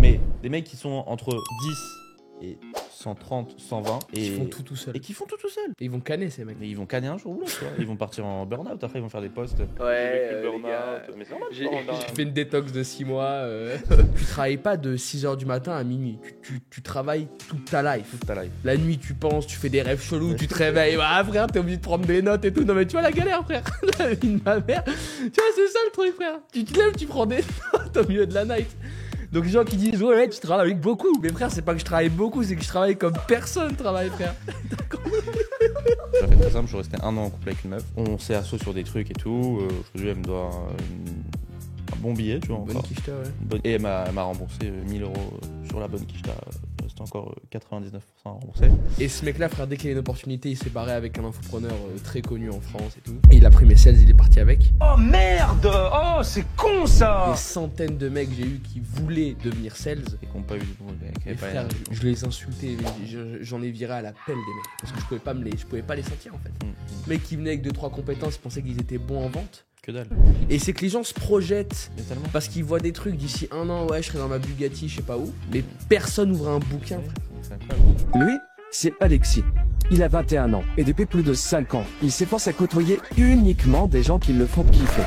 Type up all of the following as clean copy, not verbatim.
Mais des mecs qui sont entre 10 et 130, 120 et Ils font tout seuls. et qui font tout seuls. Et ils vont canner ces mecs. Mais ils vont canner un jour ou l'autre, tu vois. Ils vont partir en burn-out, après ils vont faire des posts. Ouais, Le les burn-out. gars, Mais c'est normal, J'ai tu vois, fait une détox de 6 mois. Tu travailles pas de 6h du matin à minuit. Tu travailles toute ta life. toute ta life. La nuit, tu penses, tu fais des rêves chelous, tu te réveilles. Ah frère, t'es obligé de prendre des notes et tout. Non mais tu vois la galère, frère. La vie de ma mère. Tu vois, c'est ça le truc, frère. Tu te lèves, tu prends des notes au milieu de la night. Donc les gens qui disent ouais tu travailles beaucoup. Mais frère, c'est pas que je travaille beaucoup, c'est que je travaille comme personne travaille, frère. Ça fait très simple, je suis resté 1 an en couple avec une meuf. On s'est assos sur des trucs et tout. Aujourd'hui, elle me doit un bon billet, tu vois. Bonne encore. quicheta, ouais. Et elle m'a remboursé 1000 € sur la bonne quicheta. C'était encore 99% à rembourser. Et ce mec-là, frère, dès qu'il a une opportunité, il s'est barré avec un infopreneur très connu en France et tout. Et il a pris mes sales, il est parti avec. Oh merde! Oh, c'est con ça! Des centaines de mecs j'ai eu qui voulaient devenir sales. Et qu'on pas eu du tout. Et frère, je les insultais, j'en ai viré à la pelle des mecs. Parce que je pouvais pas les sentir en fait. Mecs qui venaient avec 2-3 compétences, ils pensaient qu'ils étaient bons en vente. Que dalle. Et c'est que les gens se projettent Mais tellement. parce qu'ils voient des trucs d'ici 1 an, ouais, je serai dans ma Bugatti, je sais pas où. Mais personne ouvre un bouquin, frère. C'est incroyable. Lui, c'est Alexis. Il a 21 ans et depuis plus de 5 ans, il s'efforce à côtoyer uniquement des gens qui le font kiffer.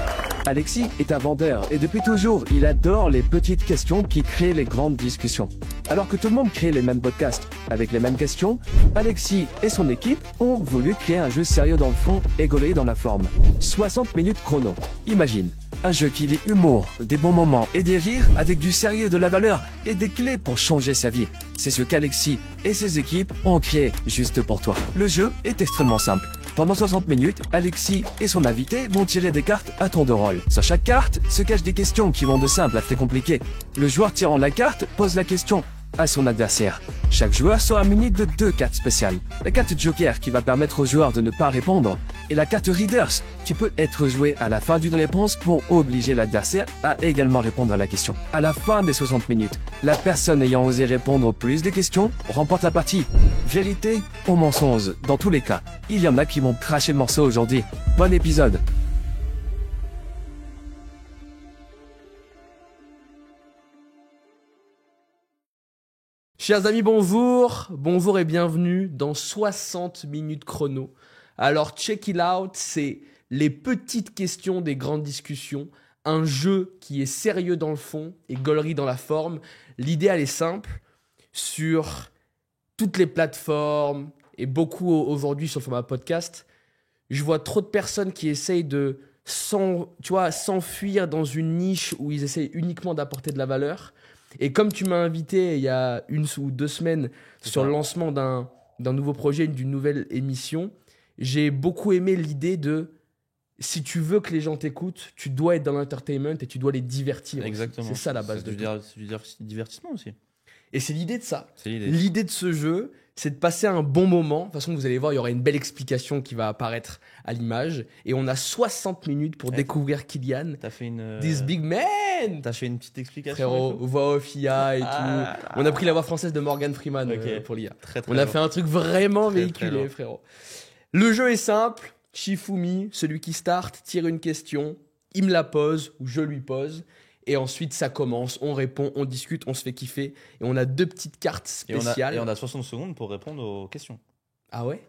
Alexis est un vendeur et depuis toujours, il adore les petites questions qui créent les grandes discussions. Alors que tout le monde crée les mêmes podcasts avec les mêmes questions, Alexis et son équipe ont voulu créer un jeu sérieux dans le fond et gauler dans la forme. 60 minutes chrono. Imagine. Un jeu qui lie humour, des bons moments et des rires avec du sérieux, de la valeur et des clés pour changer sa vie. C'est ce qu'Alexis et ses équipes ont créé juste pour toi. Le jeu est extrêmement simple. Pendant 60 minutes, Alexis et son invité vont tirer des cartes à tour de rôle. Sur chaque carte se cachent des questions qui vont de simple à très compliquées. Le joueur tirant la carte pose la question à son adversaire. Chaque joueur sera muni de 2 cartes spéciales. La carte Joker qui va permettre au joueur de ne pas répondre et la carte Readers qui peut être jouée à la fin d'une réponse pour obliger l'adversaire à également répondre à la question. À la fin des 60 minutes, la personne ayant osé répondre au plus de questions remporte la partie. Vérité ou mensonge, dans tous les cas, il y en a qui vont cracher le morceau aujourd'hui. Bon épisode. Chers amis, bonjour et bienvenue dans 60 minutes chrono. Alors check it out, c'est les petites questions des grandes discussions, un jeu qui est sérieux dans le fond et gaulerie dans la forme. L'idée elle est simple, sur toutes les plateformes et beaucoup aujourd'hui sur le format podcast, je vois trop de personnes qui essayent de s'enfuir dans une niche où ils essayent uniquement d'apporter de la valeur. Et comme tu m'as invité il y a 1 ou 2 semaines sur le lancement d'un nouveau projet, d'une nouvelle émission, j'ai beaucoup aimé l'idée de si tu veux que les gens t'écoutent, tu dois être dans l'entertainment et tu dois les divertir. Exactement. C'est ça la base de tout. C'est du divertissement aussi. Et c'est l'idée de ça. C'est l'idée. L'idée de ce jeu, c'est de passer un bon moment. De toute façon, vous allez voir, il y aura une belle explication qui va apparaître à l'image. Et on a 60 minutes pour découvrir Kylian. T'as fait une. This big man! T'as fait une petite explication. Frérot, voix off IA et tout. On a pris la voix française de Morgan Freeman pour l'IA. Très, On a fait un truc vraiment Très, véhiculé, très lourd. frérot. Le jeu est simple. Shifumi, celui qui start, tire une question. Il me la pose ou je lui pose. Et ensuite, ça commence. On répond, on discute, on se fait kiffer. Et on a 2 petites cartes spéciales. Et on a 60 secondes pour répondre aux questions. Ah ouais?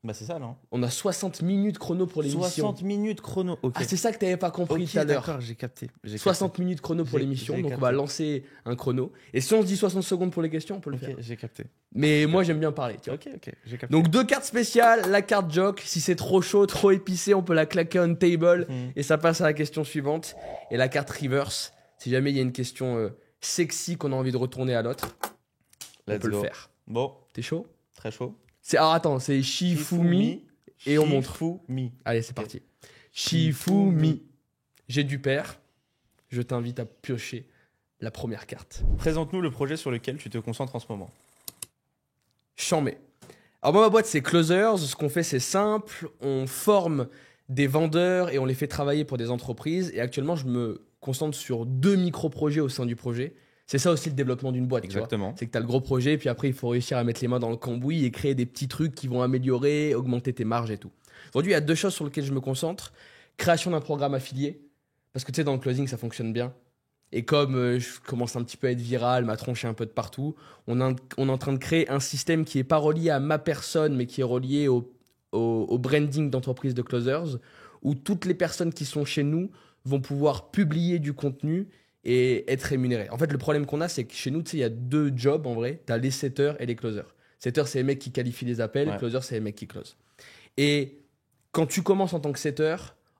Bah c'est ça, non? On a 60 minutes chrono pour l'émission. 60 minutes chrono. Ok. Ah, c'est ça que t'avais pas compris Ok, tout à l'heure. d'accord, j'ai capté. 60 minutes chrono pour J'ai- l'émission. j'ai Donc, on capté. va lancer un chrono. Et si on se dit 60 secondes pour les questions, on peut le faire. Ok, j'ai capté. Mais moi, j'aime bien parler. Tu vois. Ok, j'ai capté. Donc 2 cartes spéciales, la carte joke, si c'est trop chaud, trop épicé, on peut la claquer on table et ça passe à la question suivante. Et la carte reverse, si jamais il y a une question sexy qu'on a envie de retourner à l'autre, on Let's peut go. le faire. Bon, T'es chaud? très chaud. Alors attends, c'est Shifumi et on montre. Shifumi. Allez, c'est parti. Shifumi. J'ai du père. Je t'invite à piocher la première carte. Présente-nous le projet sur lequel tu te concentres en ce moment. Chambé. Alors moi, ma boîte, c'est Closers. Ce qu'on fait, c'est simple. On forme des vendeurs et on les fait travailler pour des entreprises. Et actuellement, je me concentre sur 2 micro-projets au sein du projet. C'est ça aussi le développement d'une boîte. tu vois. Exactement. C'est que tu as le gros projet, puis après, il faut réussir à mettre les mains dans le cambouis et créer des petits trucs qui vont améliorer, augmenter tes marges et tout. Aujourd'hui, il y a 2 choses sur lesquelles je me concentre. Création d'un programme affilié. Parce que tu sais, dans le closing, ça fonctionne bien. Et comme je commence un petit peu à être viral, ma tronche est un peu de partout, on est en train de créer un système qui n'est pas relié à ma personne, mais qui est relié au branding d'entreprise de closers, où toutes les personnes qui sont chez nous vont pouvoir publier du contenu et être rémunérées. En fait, le problème qu'on a, c'est que chez nous, tu sais, il y a 2 jobs en vrai. Tu as les setters et les closers. Setters, c'est les mecs qui qualifient les appels. Ouais. Closers, c'est les mecs qui closent. Et quand tu commences en tant que setter,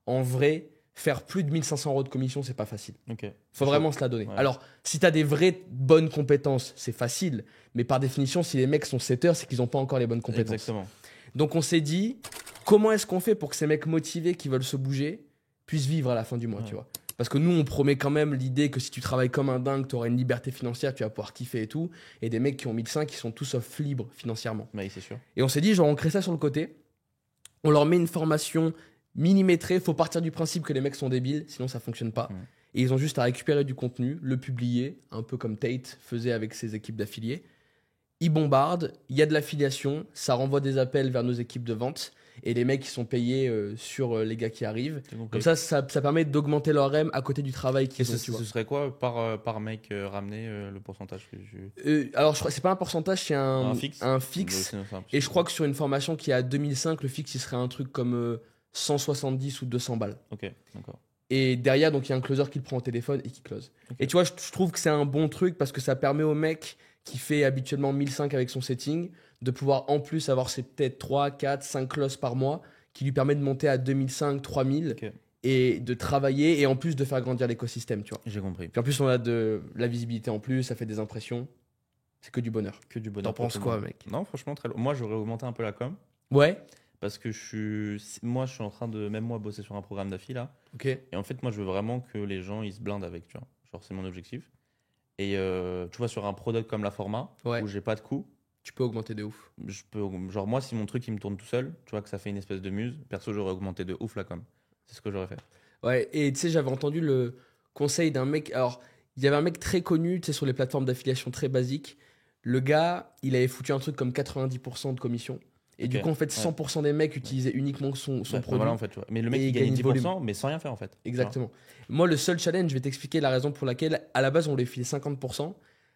en vrai, faire plus de 1500 € de commission, c'est pas facile. Ok. Faut vraiment se la donner. Ouais. Alors, si tu as des vraies bonnes compétences, c'est facile. Mais par définition, si les mecs sont setters, c'est qu'ils n'ont pas encore les bonnes compétences. Exactement. Donc, on s'est dit, comment est-ce qu'on fait pour que ces mecs motivés qui veulent se bouger puissent vivre à la fin du mois, Ouais. tu vois? Parce que nous, on promet quand même l'idée que si tu travailles comme un dingue, tu auras une liberté financière, tu vas pouvoir kiffer et tout. Et des mecs qui ont 1500 qui sont tous sauf libres financièrement. Oui, c'est sûr. Et on s'est dit, genre, on crée ça sur le côté. On leur met une formation millimétrée. Faut partir du principe que les mecs sont débiles, sinon ça fonctionne pas. Et ils ont juste à récupérer du contenu, le publier, un peu comme Tate faisait avec ses équipes d'affiliés. Ils bombardent, il y a de l'affiliation, ça renvoie des appels vers nos équipes de vente. Et les mecs, ils sont payés sur les gars qui arrivent. J'ai compris. Comme ça permet d'augmenter leur REM à côté du travail Et qu'ils ont. tu vois. ce serait quoi par mec ramené le pourcentage que Alors, je crois c'est pas un pourcentage, c'est un fixe. un fixe. Et je crois que sur une formation qui est à 2005, le fixe, il serait un truc comme 170 ou 200 balles. Ok, d'accord. Et derrière, donc il y a un closer qui le prend au téléphone et qui close. Ok. Et tu vois, je trouve que c'est un bon truc parce que ça permet au mec qui fait habituellement 1005 avec son setting de pouvoir en plus avoir ses peut-être 3, 4, 5 closes par mois qui lui permet de monter à 2005, 3000 Ok. et de travailler et en plus de faire grandir l'écosystème, tu vois. J'ai compris. Puis en plus, on a de la visibilité en plus, ça fait des impressions. C'est que du bonheur. Que du bonheur. T'en penses pour tout quoi, le monde. mec? Non, franchement, très. Moi, j'aurais augmenté un peu la com Ouais, parce que je suis en train de même moi bosser sur un programme d'affi là. ok. Et en fait, moi, je veux vraiment que les gens ils se blindent avec, tu vois. Genre, c'est mon objectif. Et tu vois, sur un product comme la Forma, Ouais. où j'ai pas de coût, Tu peux augmenter de ouf. je peux, genre, moi, si mon truc il me tourne tout seul, tu vois, que ça fait une espèce de muse, perso, j'aurais augmenté de ouf la com. C'est ce que j'aurais fait. Ouais, et tu sais, j'avais entendu le conseil d'un mec. Alors, il y avait un mec très connu, tu sais, sur les plateformes d'affiliation très basiques. Le gars, il avait foutu un truc comme 90% de commission. Et Ok, du coup, en fait, ouais. 100% des mecs utilisaient uniquement son Ouais, produit. voilà, en fait, tu vois. Mais le mec, Et il il gagne gagne du 10%, mais sans rien faire, en fait. Exactement. Moi, le seul challenge, je vais t'expliquer la raison pour laquelle, à la base, on lui filait 50%.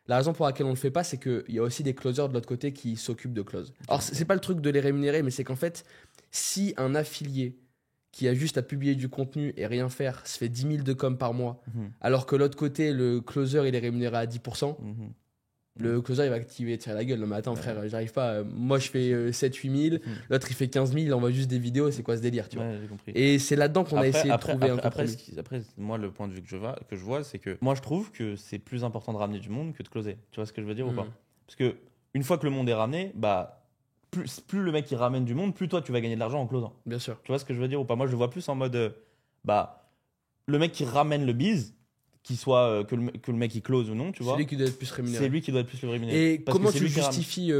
La raison pour laquelle on ne le fait pas, c'est qu'il y a aussi des closers de l'autre côté qui s'occupent de close. Alors, c'est pas le truc de les rémunérer, mais c'est qu'en fait, si un affilié qui a juste à publier du contenu et rien faire se fait 10 000 de com par mois, Mhm. alors que l'autre côté, le closer, il est rémunéré à 10%, Mhm. le closer, il va tirer la gueule. Non, mais attends, frère, j'arrive pas. Moi, je fais 7-8 000, l'autre, il fait 15 000, il envoie juste des vidéos, c'est quoi ce délire, tu vois. Ouais, j'ai compris. Et c'est là-dedans qu'on a essayé de trouver un après, compromis. après, moi, le point de vue que je vois, c'est que moi, je trouve que c'est plus important de ramener du monde que de closer. Tu vois ce que je veux dire ou pas? Mhm. Parce que une fois que le monde est ramené, bah, plus le mec il ramène du monde, plus toi tu vas gagner de l'argent en closant. Bien sûr. Tu vois ce que je veux dire ou pas? Moi, je le vois plus en mode, bah, le mec qui ramène le bise, qu'il soit que le mec il close ou non, tu C'est vois, lui qui doit être plus rémunéré. c'est lui qui doit être plus le rémunéré. Et Parce que comment c'est tu lui qui ramène. justifies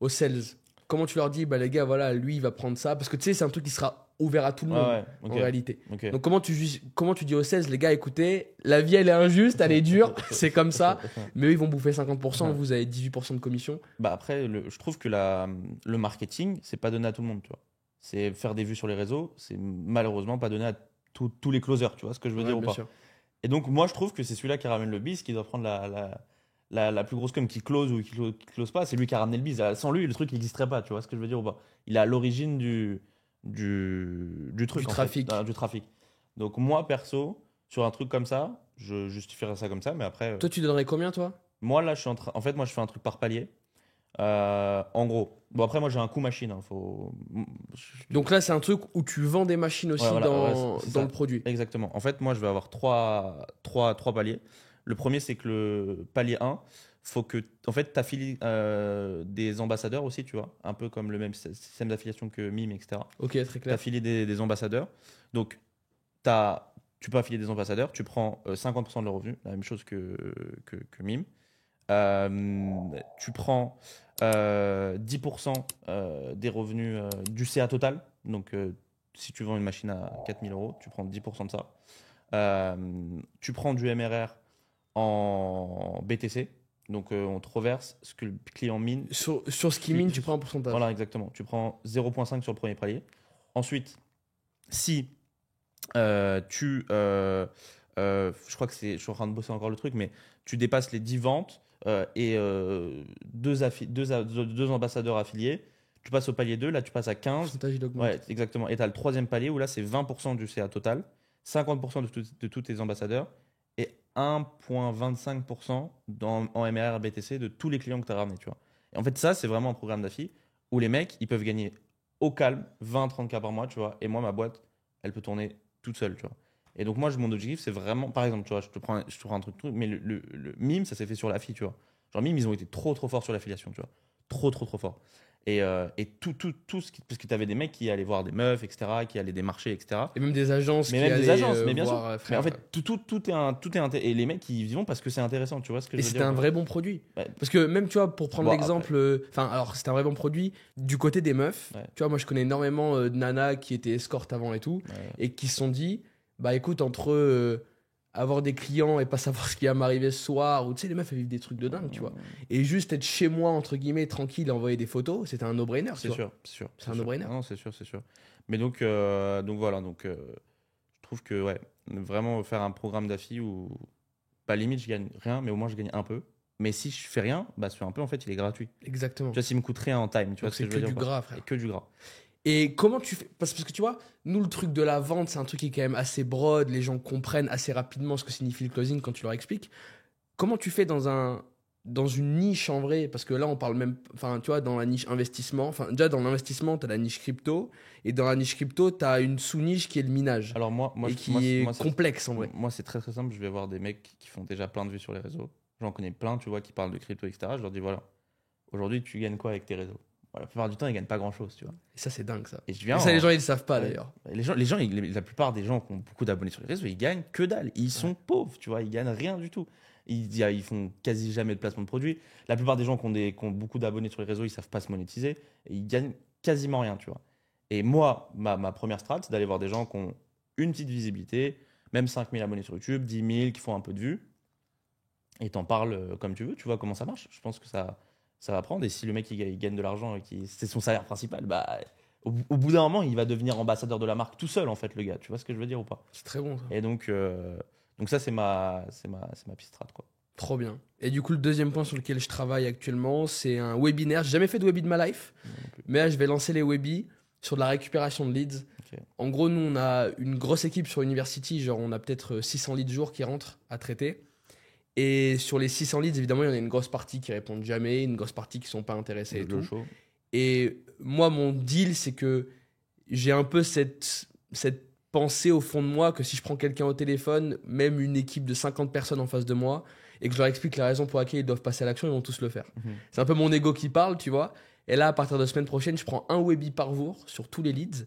aux sales? Comment tu leur dis, bah les gars, voilà, lui, il va prendre ça? Parce que tu sais, c'est un truc qui sera ouvert à tout le monde, Ouais, ok. en réalité. Ok. Donc comment tu dis aux sales, les gars, écoutez, la vie, elle est injuste, elle est dure, c'est comme ça, mais eux, ils vont bouffer 50%, vous avez 18% de commission. Bah après, je trouve que le marketing, c'est pas donné à tout le monde, tu vois. C'est faire des vues sur les réseaux, c'est malheureusement pas donné à tous les closers, tu vois ce que je veux Ouais, dire ou bien pas. sûr. Et donc, moi, je trouve que c'est celui-là qui ramène le biz qui doit prendre la plus grosse com, qui close ou qui close pas. C'est lui qui a ramené le biz. Sans lui, le truc n'existerait pas, tu vois ce que je veux dire ou pas. Il est à l'origine du truc. Du en trafic. fait, du trafic. Donc, moi, perso, sur un truc comme ça, je justifierais ça comme ça, mais après. Toi, tu donnerais combien, toi? Moi, là, je suis en train. En fait, moi, je fais un truc par palier. En gros. Bon, après, moi, j'ai un coût machine. Hein, Donc là, c'est un truc où tu vends des machines aussi Ouais, voilà, dans, c'est dans ça. le produit. Exactement. En fait, moi, je vais avoir trois paliers. Le premier, c'est que le palier 1, faut que en fait, tu affilies des ambassadeurs aussi, tu vois. Un peu comme le même système d'affiliation que Mime, etc. Ok, très Tu clair. affilies des ambassadeurs. Donc, tu peux affilier des ambassadeurs. Tu prends 50% de leurs revenus, la même chose que Mime. Tu prends 10% des revenus du CA total. Donc, si tu vends une machine à 4 000 €, tu prends 10% de ça. Tu prends du MRR en BTC. Donc, on te reverse ce que le client mine. Sur ce qui mine, tu prends un pourcentage. Voilà, exactement. Tu prends 0,5 sur le premier palier. Ensuite, si tu je crois que je suis en train de bosser encore le truc, mais tu dépasses les 10 ventes et deux ambassadeurs affiliés. Tu passes au palier 2, là tu passes à 15. pourcentage, il augmente. Ouais, exactement. Et tu as le troisième palier où là c'est 20% du CA total, 50% de tous tes ambassadeurs et 1,25% en MRR BTC de tous les clients que tu as ramenés. Tu vois. Et en fait, ça, c'est vraiment un programme d'affi où les mecs, ils peuvent gagner au calme 20-30K par mois, tu vois. Et moi, ma boîte, elle peut tourner toute seule, tu vois. Et donc, moi, mon objectif, c'est vraiment, par exemple, tu vois, je te prends un truc, mais le mime, ça s'est fait sur l'affi, tu vois. Genre, mime, ils ont été trop forts sur l'affiliation, tu vois. Trop fort. Et tout ce qui, parce que tu avais des mecs qui allaient voir des meufs, etc., qui allaient des marchés, etc. Et même des agences Mais qui même des allaient, agences, mais bien voir, sûr. faire, Mais en fait, et les mecs, ils y vont parce que c'est intéressant, tu vois ce que et je veux c'était dire. un vrai bon produit. Ouais. Parce que même, tu vois, pour prendre Bon, l'exemple, enfin, alors c'était un vrai bon produit du côté des meufs. Ouais. Tu vois, moi je connais énormément de nanas qui étaient escortes avant et tout, Ouais. et qui se sont dit, bah écoute, entre avoir des clients et pas savoir ce qui va m'arriver ce soir, ou tu sais, les meufs elles vivent des trucs de dingue, tu vois. Et juste être chez moi, entre guillemets, tranquille, et envoyer des photos, c'était un no-brainer. C'est tu vois. sûr. C'est un sûr. no-brainer. Non, c'est sûr. Mais donc voilà, je trouve que ouais, vraiment faire un programme d'affi où, pas limite, je gagne rien, mais au moins je gagne un peu. Mais si je fais rien, bah ce un peu en fait, il est gratuit. Exactement. Tu vois, s'il me coûte rien en time, tu vois Donc ce que c'est je veux que dire du ou pas. gras, frère. Et que du gras. Et comment tu fais parce que tu vois, nous, le truc de la vente, c'est un truc qui est quand même assez broad. Les gens comprennent assez rapidement ce que signifie le closing quand tu leur expliques. Comment tu fais dans une niche en vrai? Parce que là, on parle même. Enfin, tu vois, dans la niche investissement. Enfin, déjà, dans l'investissement, tu as la niche crypto. Et dans la niche crypto, tu as une sous-niche qui est le minage. Alors moi et qui est complexe en vrai. Moi, c'est très simple. Je vais voir des mecs qui font déjà plein de vues sur les réseaux. J'en connais plein, tu vois, qui parlent de crypto, etc. Je leur dis voilà, aujourd'hui, tu gagnes quoi avec tes réseaux? Voilà, la plupart du temps, ils gagnent pas grand-chose, tu vois. Et ça, c'est dingue, ça. Et je viens Et ça, les gens, ils le savent pas Ouais. d'ailleurs. La plupart des gens qui ont beaucoup d'abonnés sur les réseaux, ils gagnent que dalle. Ils sont pauvres, tu vois, ils gagnent rien du tout. Ils font quasi jamais de placement de produits. La plupart des gens qui ont beaucoup d'abonnés sur les réseaux, ils savent pas se monétiser. Et ils gagnent quasiment rien, tu vois. Et moi, ma première strat, c'est d'aller voir des gens qui ont une petite visibilité, même 5000 abonnés sur YouTube, 10 000, qui font un peu de vues. Et t'en parles comme tu veux, tu vois comment ça marche. Je pense que ça va prendre. Et si le mec il gagne de l'argent et c'est son salaire principal, bah au bout d'un moment, il va devenir ambassadeur de la marque tout seul, en fait, le gars. Tu vois ce que je veux dire ou pas? C'est très bon, ça. Et donc ça, c'est ma petite strat, quoi. Trop bien. Et du coup, le deuxième point sur lequel je travaille actuellement, c'est un webinaire. J'ai jamais fait de webi de ma life, Non plus. mais là, je vais lancer les webis sur de la récupération de leads. Ok. En gros, nous, on a une grosse équipe sur University. Genre, on a peut-être 600 leads jour qui rentrent à traiter. Et sur les 600 leads, évidemment, il y en a une grosse partie qui répondent jamais, une grosse partie qui sont pas intéressés et Le tout. show. Et moi, mon deal, c'est que j'ai un peu cette pensée au fond de moi que si je prends quelqu'un au téléphone, même une équipe de 50 personnes en face de moi, et que je leur explique la raison pour laquelle ils doivent passer à l'action, ils vont tous le faire. Mhm. C'est un peu mon ego qui parle, tu vois. Et là, à partir de la semaine prochaine, je prends un webi par jour sur tous les leads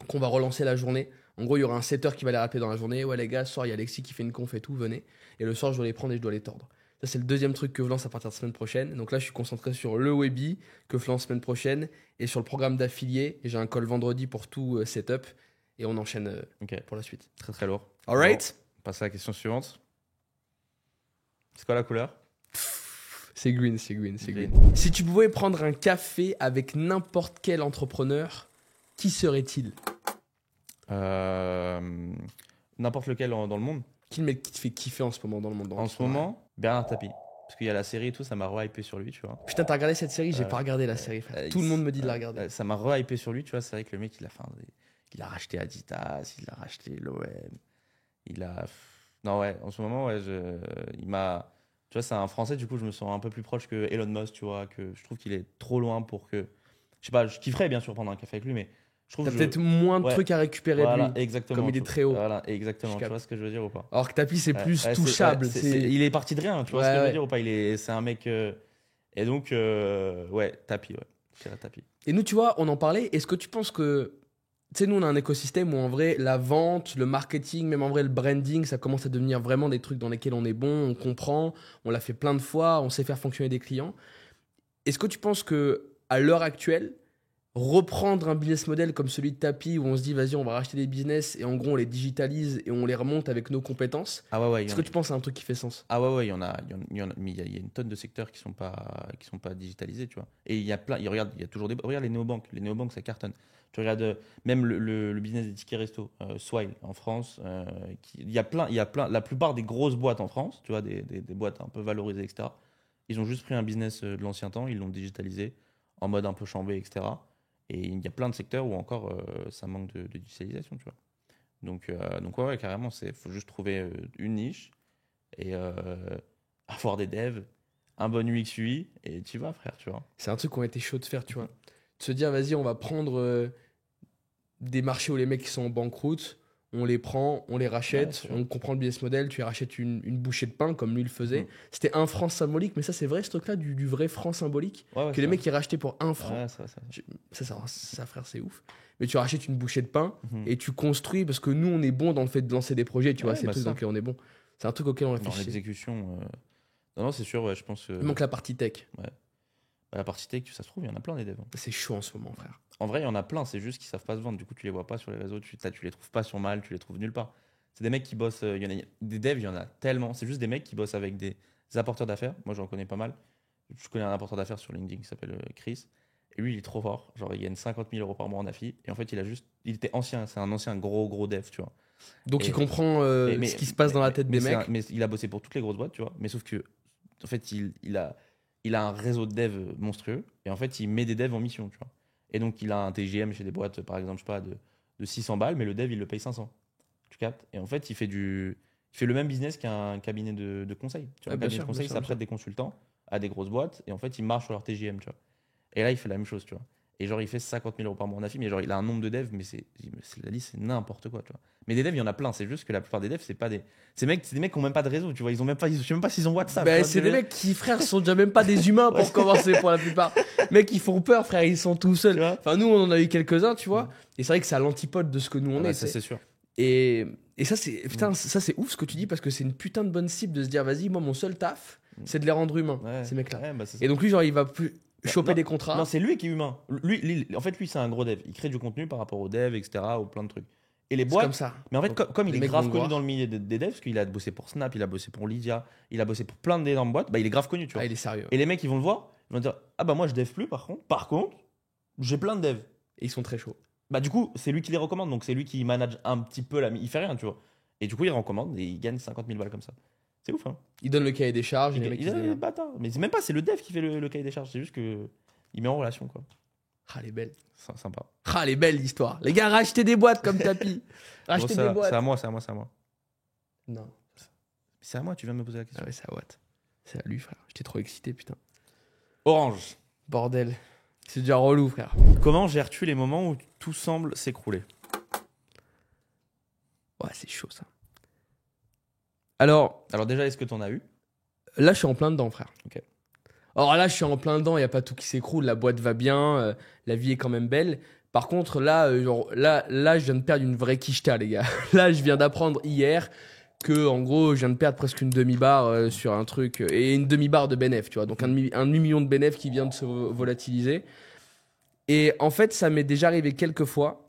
qu'on va relancer la journée. En gros, il y aura un setter qui va les rappeler dans la journée. Ouais, les gars, ce soir, il y a Alexis qui fait une conf et tout, venez. Et le soir, je dois les prendre et je dois les tordre. Ça, c'est le deuxième truc que je lance à partir de la semaine prochaine. Donc là, je suis concentré sur le webi que je lance la semaine prochaine et sur le programme d'affilié. Et j'ai un call vendredi pour tout setup. Et on enchaîne Ok, pour la suite. très très lourd. All right. On passe à la question suivante. C'est quoi la couleur? C'est green, c'est green. Green. Si tu pouvais prendre un café avec n'importe quel entrepreneur, qui serait-il? N'importe lequel dans le monde. Qui le mec qui te fait kiffer en ce moment dans le monde? En ce moment, Bernard Tapie. Parce qu'il y a la série et tout, ça m'a re-hypé sur lui, tu vois. Putain, t'as regardé cette série? J'ai pas regardé la série, frère. Tout le monde me dit de la regarder. Ça m'a re-hypé sur lui, tu vois. C'est vrai que le mec, il a racheté Adidas, il a racheté l'OM. Non, ouais, en ce moment, ouais, il m'a. Tu vois, c'est un Français, du coup, je me sens un peu plus proche que Elon Musk, tu vois, que je trouve qu'il est trop loin pour que. Je sais pas, je kifferais bien sûr prendre un café avec lui, mais je trouve T'as que. peut-être moins de Ouais. trucs à récupérer Voilà, de lui. exactement. comme il est très haut. Voilà, exactement. Je Tu capte. vois ce que je veux dire ou pas? Alors que Tapi, c'est plus Ouais, touchable. il est parti de rien, tu vois Ouais, ce que je ouais. veux dire ou pas? C'est un mec. Et donc, ouais, Tapie, ouais. Je dirais Tapie. Et nous, tu vois, on en parlait. Est-ce que tu penses que. Tu sais, nous, on a un écosystème où en vrai, la vente, le marketing, même en vrai, le branding, ça commence à devenir vraiment des trucs dans lesquels on est bon, on comprend, on l'a fait plein de fois, on sait faire fonctionner des clients. Est-ce que tu penses que à l'heure actuelle, reprendre un business model comme celui de Tapi où on se dit vas-y on va racheter des business et en gros on les digitalise et on les remonte avec nos compétences. Ah ouais, Est-ce que tu penses à un truc qui fait sens? Ah ouais, il y en a, mais il y a une tonne de secteurs qui sont pas digitalisés, tu vois. Et il y a plein, il y a toujours regarde les néobanques, ça cartonne. Tu regardes même le business des tickets resto, Swile en France, il y a plein, la plupart des grosses boîtes en France, tu vois, des boîtes un peu valorisées, etc. Ils ont juste pris un business de l'ancien temps, ils l'ont digitalisé en mode un peu chambé, etc. Et il y a plein de secteurs où encore ça manque de digitalisation, tu vois. Donc ouais, carrément, faut juste trouver une niche et avoir des devs, un bon UX UI et tu vas, frère, tu vois. C'est un truc qu'on a été chaud de faire, tu vois. De se dire vas-y on va prendre des marchés où les mecs qui sont en banqueroute, on les prend, on les rachète, on comprend le business model, tu rachètes une bouchée de pain comme lui le faisait. C'était 1 franc symbolique, mais ça c'est vrai ce truc-là, du vrai franc symbolique, que les mecs ils rachetaient pour 1 franc. Ouais, Ça frère, c'est ouf. Mais tu rachètes une bouchée de pain et tu construis, parce que nous on est bon dans le fait de lancer des projets, tu vois, c'est le truc dans lequel on est bon. C'est un truc auquel on dans réfléchit. l'exécution. Non, c'est sûr, ouais, je pense. Il manque la partie tech. Ouais. Bah, la partie tech, ça se trouve, il y en a plein des devs. C'est chaud en ce moment, frère. En vrai, il y en a plein, c'est juste qu'ils savent pas se vendre. Du coup, tu les vois pas sur les réseaux, tu les trouves pas sur Mal, tu les trouves nulle part. C'est des mecs qui bossent, il y en a des devs, il y en a tellement. C'est juste des mecs qui bossent avec des apporteurs d'affaires. Moi, j'en connais pas mal. Je connais un apporteur d'affaires sur LinkedIn qui s'appelle Chris. Et lui, il est trop fort. Genre, il gagne 50 000 euros par mois en affi. Et en fait, il était ancien. C'est un ancien gros dev, tu vois. Donc Et- il comprend ce qui se passe dans la tête des mecs. Mais il a bossé pour toutes les grosses boîtes, tu vois. Mais sauf que, en fait, il a un réseau de devs monstrueux. Et en fait, il met des devs en mission, tu vois. Et donc, il a un TGM chez des boîtes, par exemple, je sais pas, de 600 balles, mais le dev, il le paye 500. Tu captes? Et en fait, il fait le même business qu'un cabinet de conseil. Tu vois, Ouais, un bien cabinet sûr, de conseil, bien sûr, ça bien prête des consultants à des grosses boîtes. Et en fait, il marche sur leur TGM, tu vois. Et là, il fait la même chose, tu vois. Et genre, il fait 50 000 euros par mois en affi, mais genre, il a un nombre de devs, mais la liste, c'est n'importe quoi, tu vois. Mais des devs, il y en a plein. C'est juste que la plupart des devs, c'est des mecs qui n'ont même pas de réseau, tu vois. Ils ont même pas, je sais même pas s'ils ont WhatsApp. Bah, tu vois, c'est je des veux dire. mecs qui, frère, sont déjà même pas des humains pour commencer pour la plupart. Mecs, ils font peur, frère, ils sont tout seuls. Tu vois. Enfin, nous, on en a eu quelques-uns, tu vois. Et c'est vrai que c'est à l'antipode de ce que nous on Ah bah, est. ça, tu sais. c'est sûr. Et ça, c'est ouf ce que tu dis parce que c'est une putain de bonne cible de se dire, vas-y, moi, mon seul taf, c'est de les rendre humains, Ouais. ces mecs-là. Ouais, bah, c'est ça. Et donc, lui, genre, il va plus choper non, des contrats. Non, c'est lui qui est humain. En fait, lui, c'est un gros dev. Il crée du contenu par rapport aux devs, etc., aux plein de trucs. Et les C'est boîtes. comme ça. Mais en fait, Donc, comme il les est mecs grave vont connu voir. dans le milieu des devs, parce qu'il a bossé pour Snap, il a bossé pour Lydia, il a bossé pour plein d'énormes boîtes, bah, il est grave connu, tu vois. Ah, il est sérieux. Et les mecs, ils vont le voir, ils vont dire, ah bah moi, je dev plus, par contre. Par contre, j'ai plein de devs. Et ils sont très chauds. Bah, du coup, c'est lui qui les recommande, donc c'est lui qui manage un petit peu il fait rien, tu vois. Et du coup, il recommande et il gagne 50 000 balles comme ça. C'est ouf, hein. Il donne le cahier des charges. et les mecs, Il ils se est démerdent. bâtard. Mais c'est même pas, c'est le dev qui fait le cahier des charges, c'est juste que il met en relation, quoi. Ah, elle est belle. C'est sympa. Ah, elle est belle l'histoire. Les gars, rachetez des boîtes comme Tapi. Rachetez Bon, des boîtes. c'est à moi. Non. C'est à moi, tu viens de me poser la Ah question. ouais, c'est à Watt. C'est à lui, frère. J'étais trop excité, putain. Orange. Bordel. C'est déjà relou, frère. Comment gères-tu les moments où tout semble s'écrouler? Ouais, c'est chaud, ça. Alors, Alors déjà, est-ce que t'en as eu? là, je suis en plein dedans, frère. Ok. Alors là, je suis en plein dedans. Il n'y a pas tout qui s'écroule. La boîte va bien. La vie est quand même belle. Par contre, là, là, je viens de perdre une vraie quicheta, les gars. Là, je viens d'apprendre hier que, en gros, je viens de perdre presque une demi-barre sur un truc. Et une demi-barre de bénéf, tu vois. Donc, un demi-million de bénéf qui vient de se volatiliser. Et en fait, ça m'est déjà arrivé quelques fois.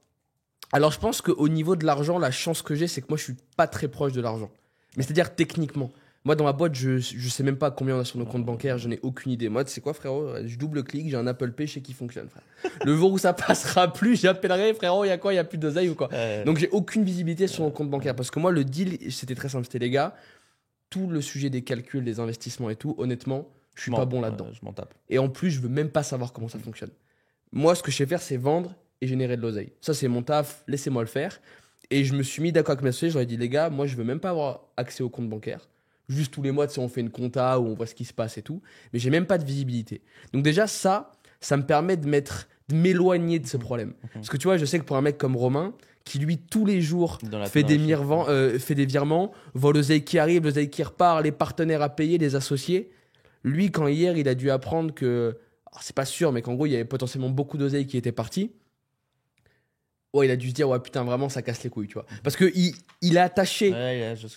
Alors, je pense qu'au niveau de l'argent, la chance que j'ai, c'est que moi, je suis pas très proche de l'argent. Mais c'est-à-dire techniquement. Moi, dans ma boîte, je sais même pas combien on a sur nos comptes bancaires. Je n'ai aucune idée. Moi, tu sais quoi, frérot? Je double-clique, j'ai un Apple Pay, je sais qui fonctionne, frère. Le jour où ça passera plus, j'appellerai, frérot, il y a quoi? Il y a plus d'oseille ou quoi? Donc, j'ai aucune visibilité sur mon compte bancaire. Parce que moi, le deal, c'était très simple. C'était, les gars, tout le sujet des calculs, des investissements et tout, honnêtement, je suis pas bon là-dedans. Je m'en tape. Et en plus, je veux même pas savoir comment ça fonctionne. Moi, ce que je sais faire, c'est vendre et générer de l'oseille. Ça, c'est mon taf, laissez-moi le faire. Et je me suis mis d'accord avec mes associés, j'aurais dit, les gars, moi, je veux même pas avoir accès au compte bancaire. Juste tous les mois, tu sais, on fait une compta où on voit ce qui se passe et tout. Mais j'ai même pas de visibilité. Donc déjà, ça me permet de m'éloigner de ce problème. Parce que tu vois, je sais que pour un mec comme Romain, qui lui, tous les jours, fait des virements, voit l'oseille qui arrive, l'oseille qui repart, les partenaires à payer, les associés. Lui, quand hier, il a dû apprendre que, alors, c'est pas sûr, mais qu'en gros, il y avait potentiellement beaucoup d'oseille qui étaient partis. Ouais, il a dû se dire, ouais, putain, vraiment, ça casse les couilles, tu vois. Parce que il est attaché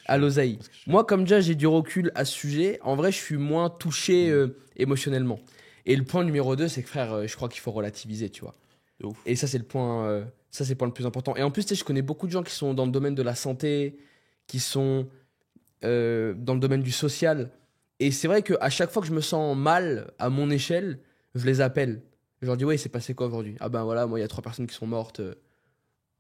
à l'oseille. Moi, comme déjà, j'ai du recul à ce sujet, en vrai, je suis moins touché émotionnellement. Et le point numéro 2, c'est que, frère, je crois qu'il faut relativiser, tu vois. De ouf. Et ça, c'est le point, le point le plus important. Et en plus, tu sais, je connais beaucoup de gens qui sont dans le domaine de la santé, qui sont dans le domaine du social. Et c'est vrai qu'à chaque fois que je me sens mal à mon échelle, je les appelle. Je leur dis, ouais, il s'est passé quoi aujourd'hui? Ah ben voilà, moi, il y a 3 personnes qui sont mortes.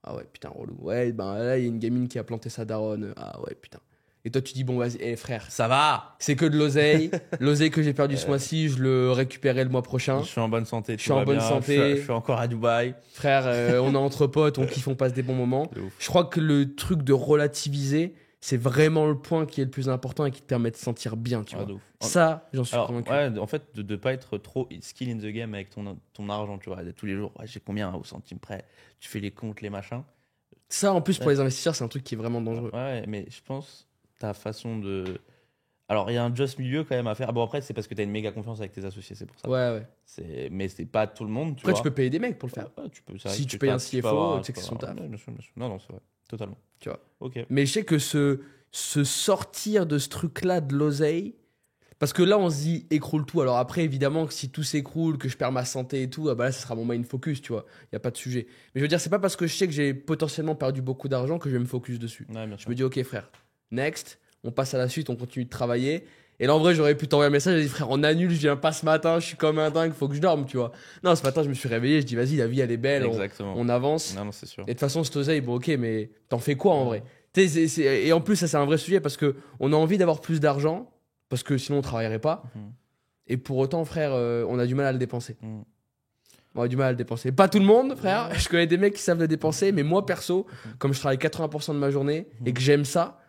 Ah ouais, putain, relou. Ouais, ben là, il y a une gamine qui a planté sa daronne. Ah ouais, putain. Et toi, tu dis, bon, vas-y, frère, Ça va. c'est que de l'oseille. L'oseille que j'ai perdu ce mois-ci, je le récupérerai le mois prochain. Je suis en bonne santé. Je suis en bonne santé. Je suis encore à Dubaï. Frère, on est entre potes, on kiffe, on passe des bons moments. De ouf. Je crois que le truc de relativiser, c'est vraiment le point qui est le plus important et qui te permet de se sentir bien, tu Ah, vois. de ouf. Ça, j'en suis Alors, convaincu. ouais, en fait, de ne pas être trop skill in the game avec ton argent, tu vois. Tous les jours, ouais, j'ai combien au centime près. Tu fais les comptes, les machins. Ça, en plus, pour les investisseurs, c'est un truc qui est vraiment dangereux. Ouais, mais je pense ta façon de. Alors, il y a un juste milieu quand même à faire. Bon, après, c'est parce que tu as une méga confiance avec tes associés, c'est pour ça. Ouais. Mais c'est pas tout le monde, tu Après, vois. tu peux payer des mecs pour le faire. Ouais, tu peux, c'est vrai Si que tu payes un peux CFO, avoir- tu sais que c'est son peux avoir- taf. Ouais, bien sûr, bien sûr. Non, c'est vrai. Totalement. Tu vois. Ok. Mais je sais que se sortir de ce truc-là, de l'oseille, parce que là, on se dit, écroule tout. Alors après, évidemment, que si tout s'écroule, que je perds ma santé et tout, ah bah là, ce sera mon main focus, tu vois. Il n'y a pas de sujet. Mais je veux dire, c'est pas parce que je sais que j'ai potentiellement perdu beaucoup d'argent que je vais me focus dessus. Ouais, bien Je sûr. me dis, ok, frère, next, on passe à la suite, on continue de travailler. Et là, en vrai, j'aurais pu t'envoyer un message, j'ai dit, frère, on annule, je viens pas ce matin, je suis comme un dingue, faut que je dorme, tu vois. Non, ce matin, je me suis réveillé, je dis, vas-y, la vie, elle est belle, Exactement. on avance. Non, c'est sûr. Et de toute façon, cette oseille, bon, ok, mais t'en fais quoi en vrai? Tu sais, et en plus, ça, c'est un vrai sujet parce que on a envie d'avoir plus d'argent, parce que sinon, on travaillerait pas. Mhm. Et pour autant, frère, on a du mal à le dépenser. Mhm. On a du mal à le dépenser. Pas tout le monde, frère. Je connais des mecs qui savent le dépenser, mais moi, perso, comme je travaille 80% de ma journée et que j'aime ça,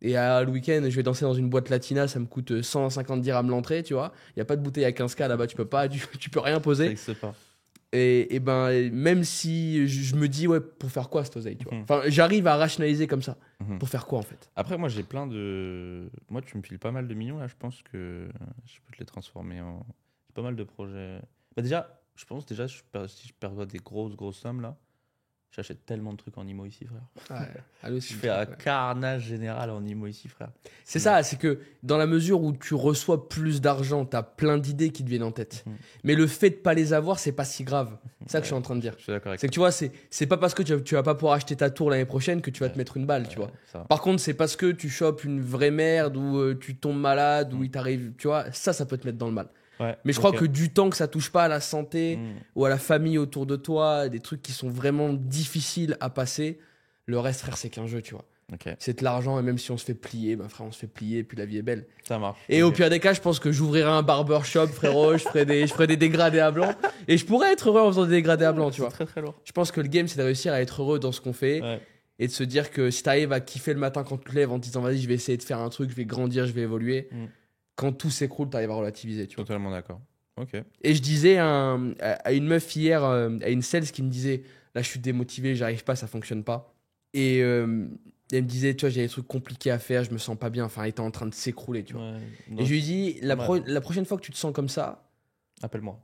et le week-end, je vais danser dans une boîte latina, ça me coûte 150 dirhams l'entrée, tu vois. Il n'y a pas de bouteille à 15K là-bas, tu peux pas, tu peux rien Ça poser. n'existe pas. Et ben, même si je me dis, ouais, pour faire quoi cette oseille, tu vois. Mhm. Enfin, j'arrive à rationaliser comme ça. Mhm. Pour faire quoi en fait? Après, moi, j'ai plein de. Moi, tu me files pas mal de millions, là. Je pense que je peux te les transformer en. J'ai pas mal de projets. Bah, déjà, je pense, si je perds des grosses sommes, là, j'achète tellement de trucs en IMO ici, frère. Ouais, allô, Je fais un carnage général en IMO ici, frère. C'est ça, c'est que dans la mesure où tu reçois plus d'argent, t'as plein d'idées qui te viennent en tête. Mhm. Mais le fait de pas les avoir, c'est pas si grave. C'est ça que je suis Ouais, en train de dire. Je suis d'accord avec C'est que tu vois, c'est pas parce que tu vas pas pouvoir acheter ta tour l'année prochaine que tu vas te mettre une balle, tu vois. Ça. Par contre, c'est parce que tu chopes une vraie merde ou tu tombes malade ou il t'arrive, tu vois, ça peut te mettre dans le mal. Ouais, Mais je ok. crois que du temps que ça touche pas à la santé Mhm. ou à la famille autour de toi, des trucs qui sont vraiment difficiles à passer, le reste, frère, c'est qu'un jeu, tu vois. Ok, C'est de l'argent et même si on se fait plier, ben frère, on se fait plier et puis la vie est belle. ça marche. Et Ok. au pire des cas, je pense que j'ouvrirai un barbershop, frérot, je ferai des dégradés à blanc et je pourrais être heureux en faisant des dégradés à blanc, tu C'est vois. très très lourd. Je pense que le game, c'est de réussir à être heureux dans ce qu'on fait Ouais. et de se dire que si t'arrives à kiffer le matin quand tu te lèves en te disant vas-y, je vais essayer de faire un truc, je vais grandir, je vais évoluer, Mm. quand tout s'écroule, t'arrives à relativiser, tu vois. Totalement d'accord. Ok. Et je disais à une meuf hier, à une sales qui me disait là, je suis démotivé, j'arrive pas, ça fonctionne pas. Et elle me disait, tu vois, j'ai des trucs compliqués à faire, je me sens pas bien, enfin, elle était en train de s'écrouler, tu vois. Ouais, Et je lui ai dit, la Ouais. prochaine fois que tu te sens comme ça, Appelle-moi.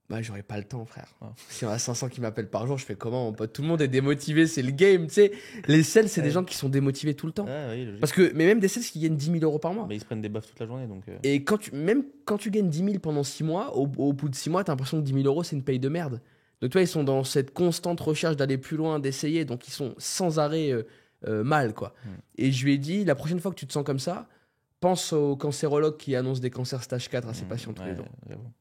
bah, j'aurai pas le temps, frère. Ouais. Si on a 500 qui m'appellent par jour, je fais comment, mon pote? Tout le monde est démotivé, c'est le game, tu sais. Les sales, c'est des Ouais. gens qui sont démotivés tout le temps. Ouais, oui, logique. Parce que, mais même des sales qui gagnent 10 000 euros par mois. Bah, ils se prennent des buffs toute la journée, donc. Et même quand tu gagnes 10 000 pendant 6 mois, au bout de 6 mois, t'as l'impression que 10 000 euros, c'est une paye de merde. Donc, tu vois, ils sont dans cette constante recherche d'aller plus loin, d'essayer. Donc, ils sont sans arrêt mal, quoi. Et je lui ai dit, la prochaine fois que tu te sens comme ça, pense aux cancérologues qui annoncent des cancers stage 4 à ses patients tous les jours. J'avoue.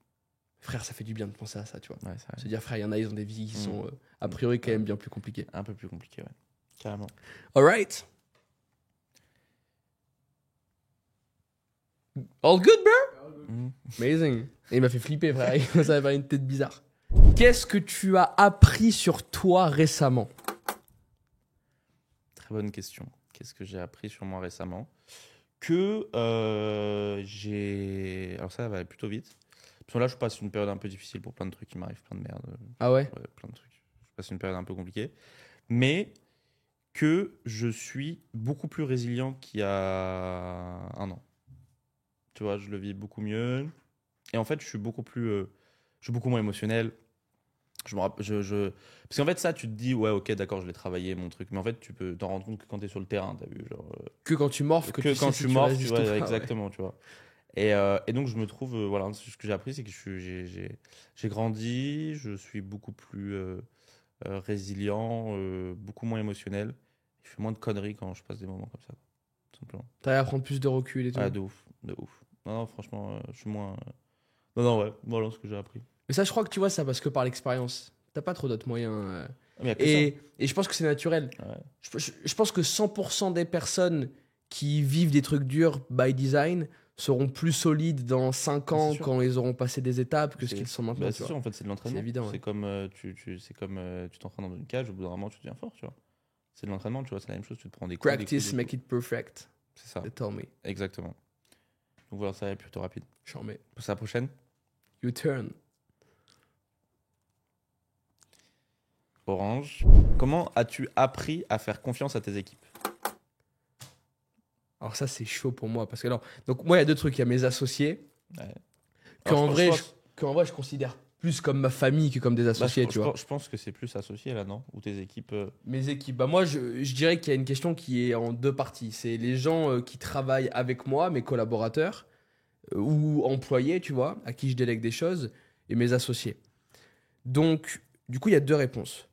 Frère, ça fait du bien de penser à ça, tu vois. Ouais, c'est vrai. Se dire, frère, il y en a, ils ont des vies qui sont a priori quand même bien plus compliquées. Un peu plus compliqué, ouais. Carrément. Alright. All good, bro? Mhm. Amazing. Et il m'a fait flipper, frère. Il commence à avoir une tête bizarre. Qu'est-ce que tu as appris sur toi récemment? Très bonne question. Qu'est-ce que j'ai appris sur moi récemment? Que j'ai. Alors, ça va aller plutôt vite. Parce que là, je passe une période un peu difficile pour plein de trucs. Il m'arrive plein de merde. Ah ouais? Ouais, plein de trucs. Je passe une période un peu compliquée. Mais que je suis beaucoup plus résilient qu'il y a un an. Tu vois, je le vis beaucoup mieux. Et en fait, je suis beaucoup moins émotionnel. Parce qu'en fait, ça, tu te dis, ouais, ok, d'accord, je l'ai travaillé, mon truc. Mais en fait, tu peux t'en rendre compte que quand tu es sur le terrain, tu as vu. Genre, Que quand tu morphes, que tu quand sais si tu morphes, restes tu juste vois, ou pas, ouais. exactement, tu vois. Et donc, je me trouve, voilà, ce que j'ai appris, c'est que j'ai grandi, je suis beaucoup plus résilient, beaucoup moins émotionnel. Je fais moins de conneries quand je passe des moments comme ça, tout simplement. T'arrives à prendre plus de recul et tout. Ah, de ouf, de ouf. Non, franchement, je suis moins. Non, non, ouais, voilà ce que j'ai appris. Mais ça, je crois que tu vois, ça parce que par l'expérience. T'as pas trop d'autres moyens. Mais y a que Et je pense que c'est naturel. ça. Ouais. Je pense que 100% des personnes qui vivent des trucs durs by design seront plus solides dans 5 ans C'est sûr. quand ils auront passé des étapes que ce C'est- qu'ils sont maintenant. Bah, tu c'est vois. sûr, en fait, c'est de l'entraînement. C'est évident, ouais. C'est comme, tu t'entraînes dans une cage, au bout d'un moment, tu deviens fort, tu vois. C'est de l'entraînement, tu vois, c'est la même chose, tu te prends des coups, des Practice, coups, des make coups. it perfect. C'est ça, They told me. exactement. Donc voilà, ça va être plutôt rapide. J'en mets. Pour la prochaine. You turn. Orange. Comment as-tu appris à faire confiance à tes équipes? Alors ça, c'est chaud pour moi. Parce que alors, donc moi, il y a deux trucs. Il y a mes associés. Ouais. Qu'en Alors, vrai, pense- je considère plus comme ma famille que comme des bah, associés, tu vois. je pense que c'est plus associé là, non? Ou tes équipes. Mes équipes, bah moi je dirais qu'il y a une question qui est en deux parties. C'est les gens qui travaillent avec moi, mes collaborateurs ou employés, tu vois, à qui je délègue des choses, et mes associés. Donc, du coup, il y a deux réponses.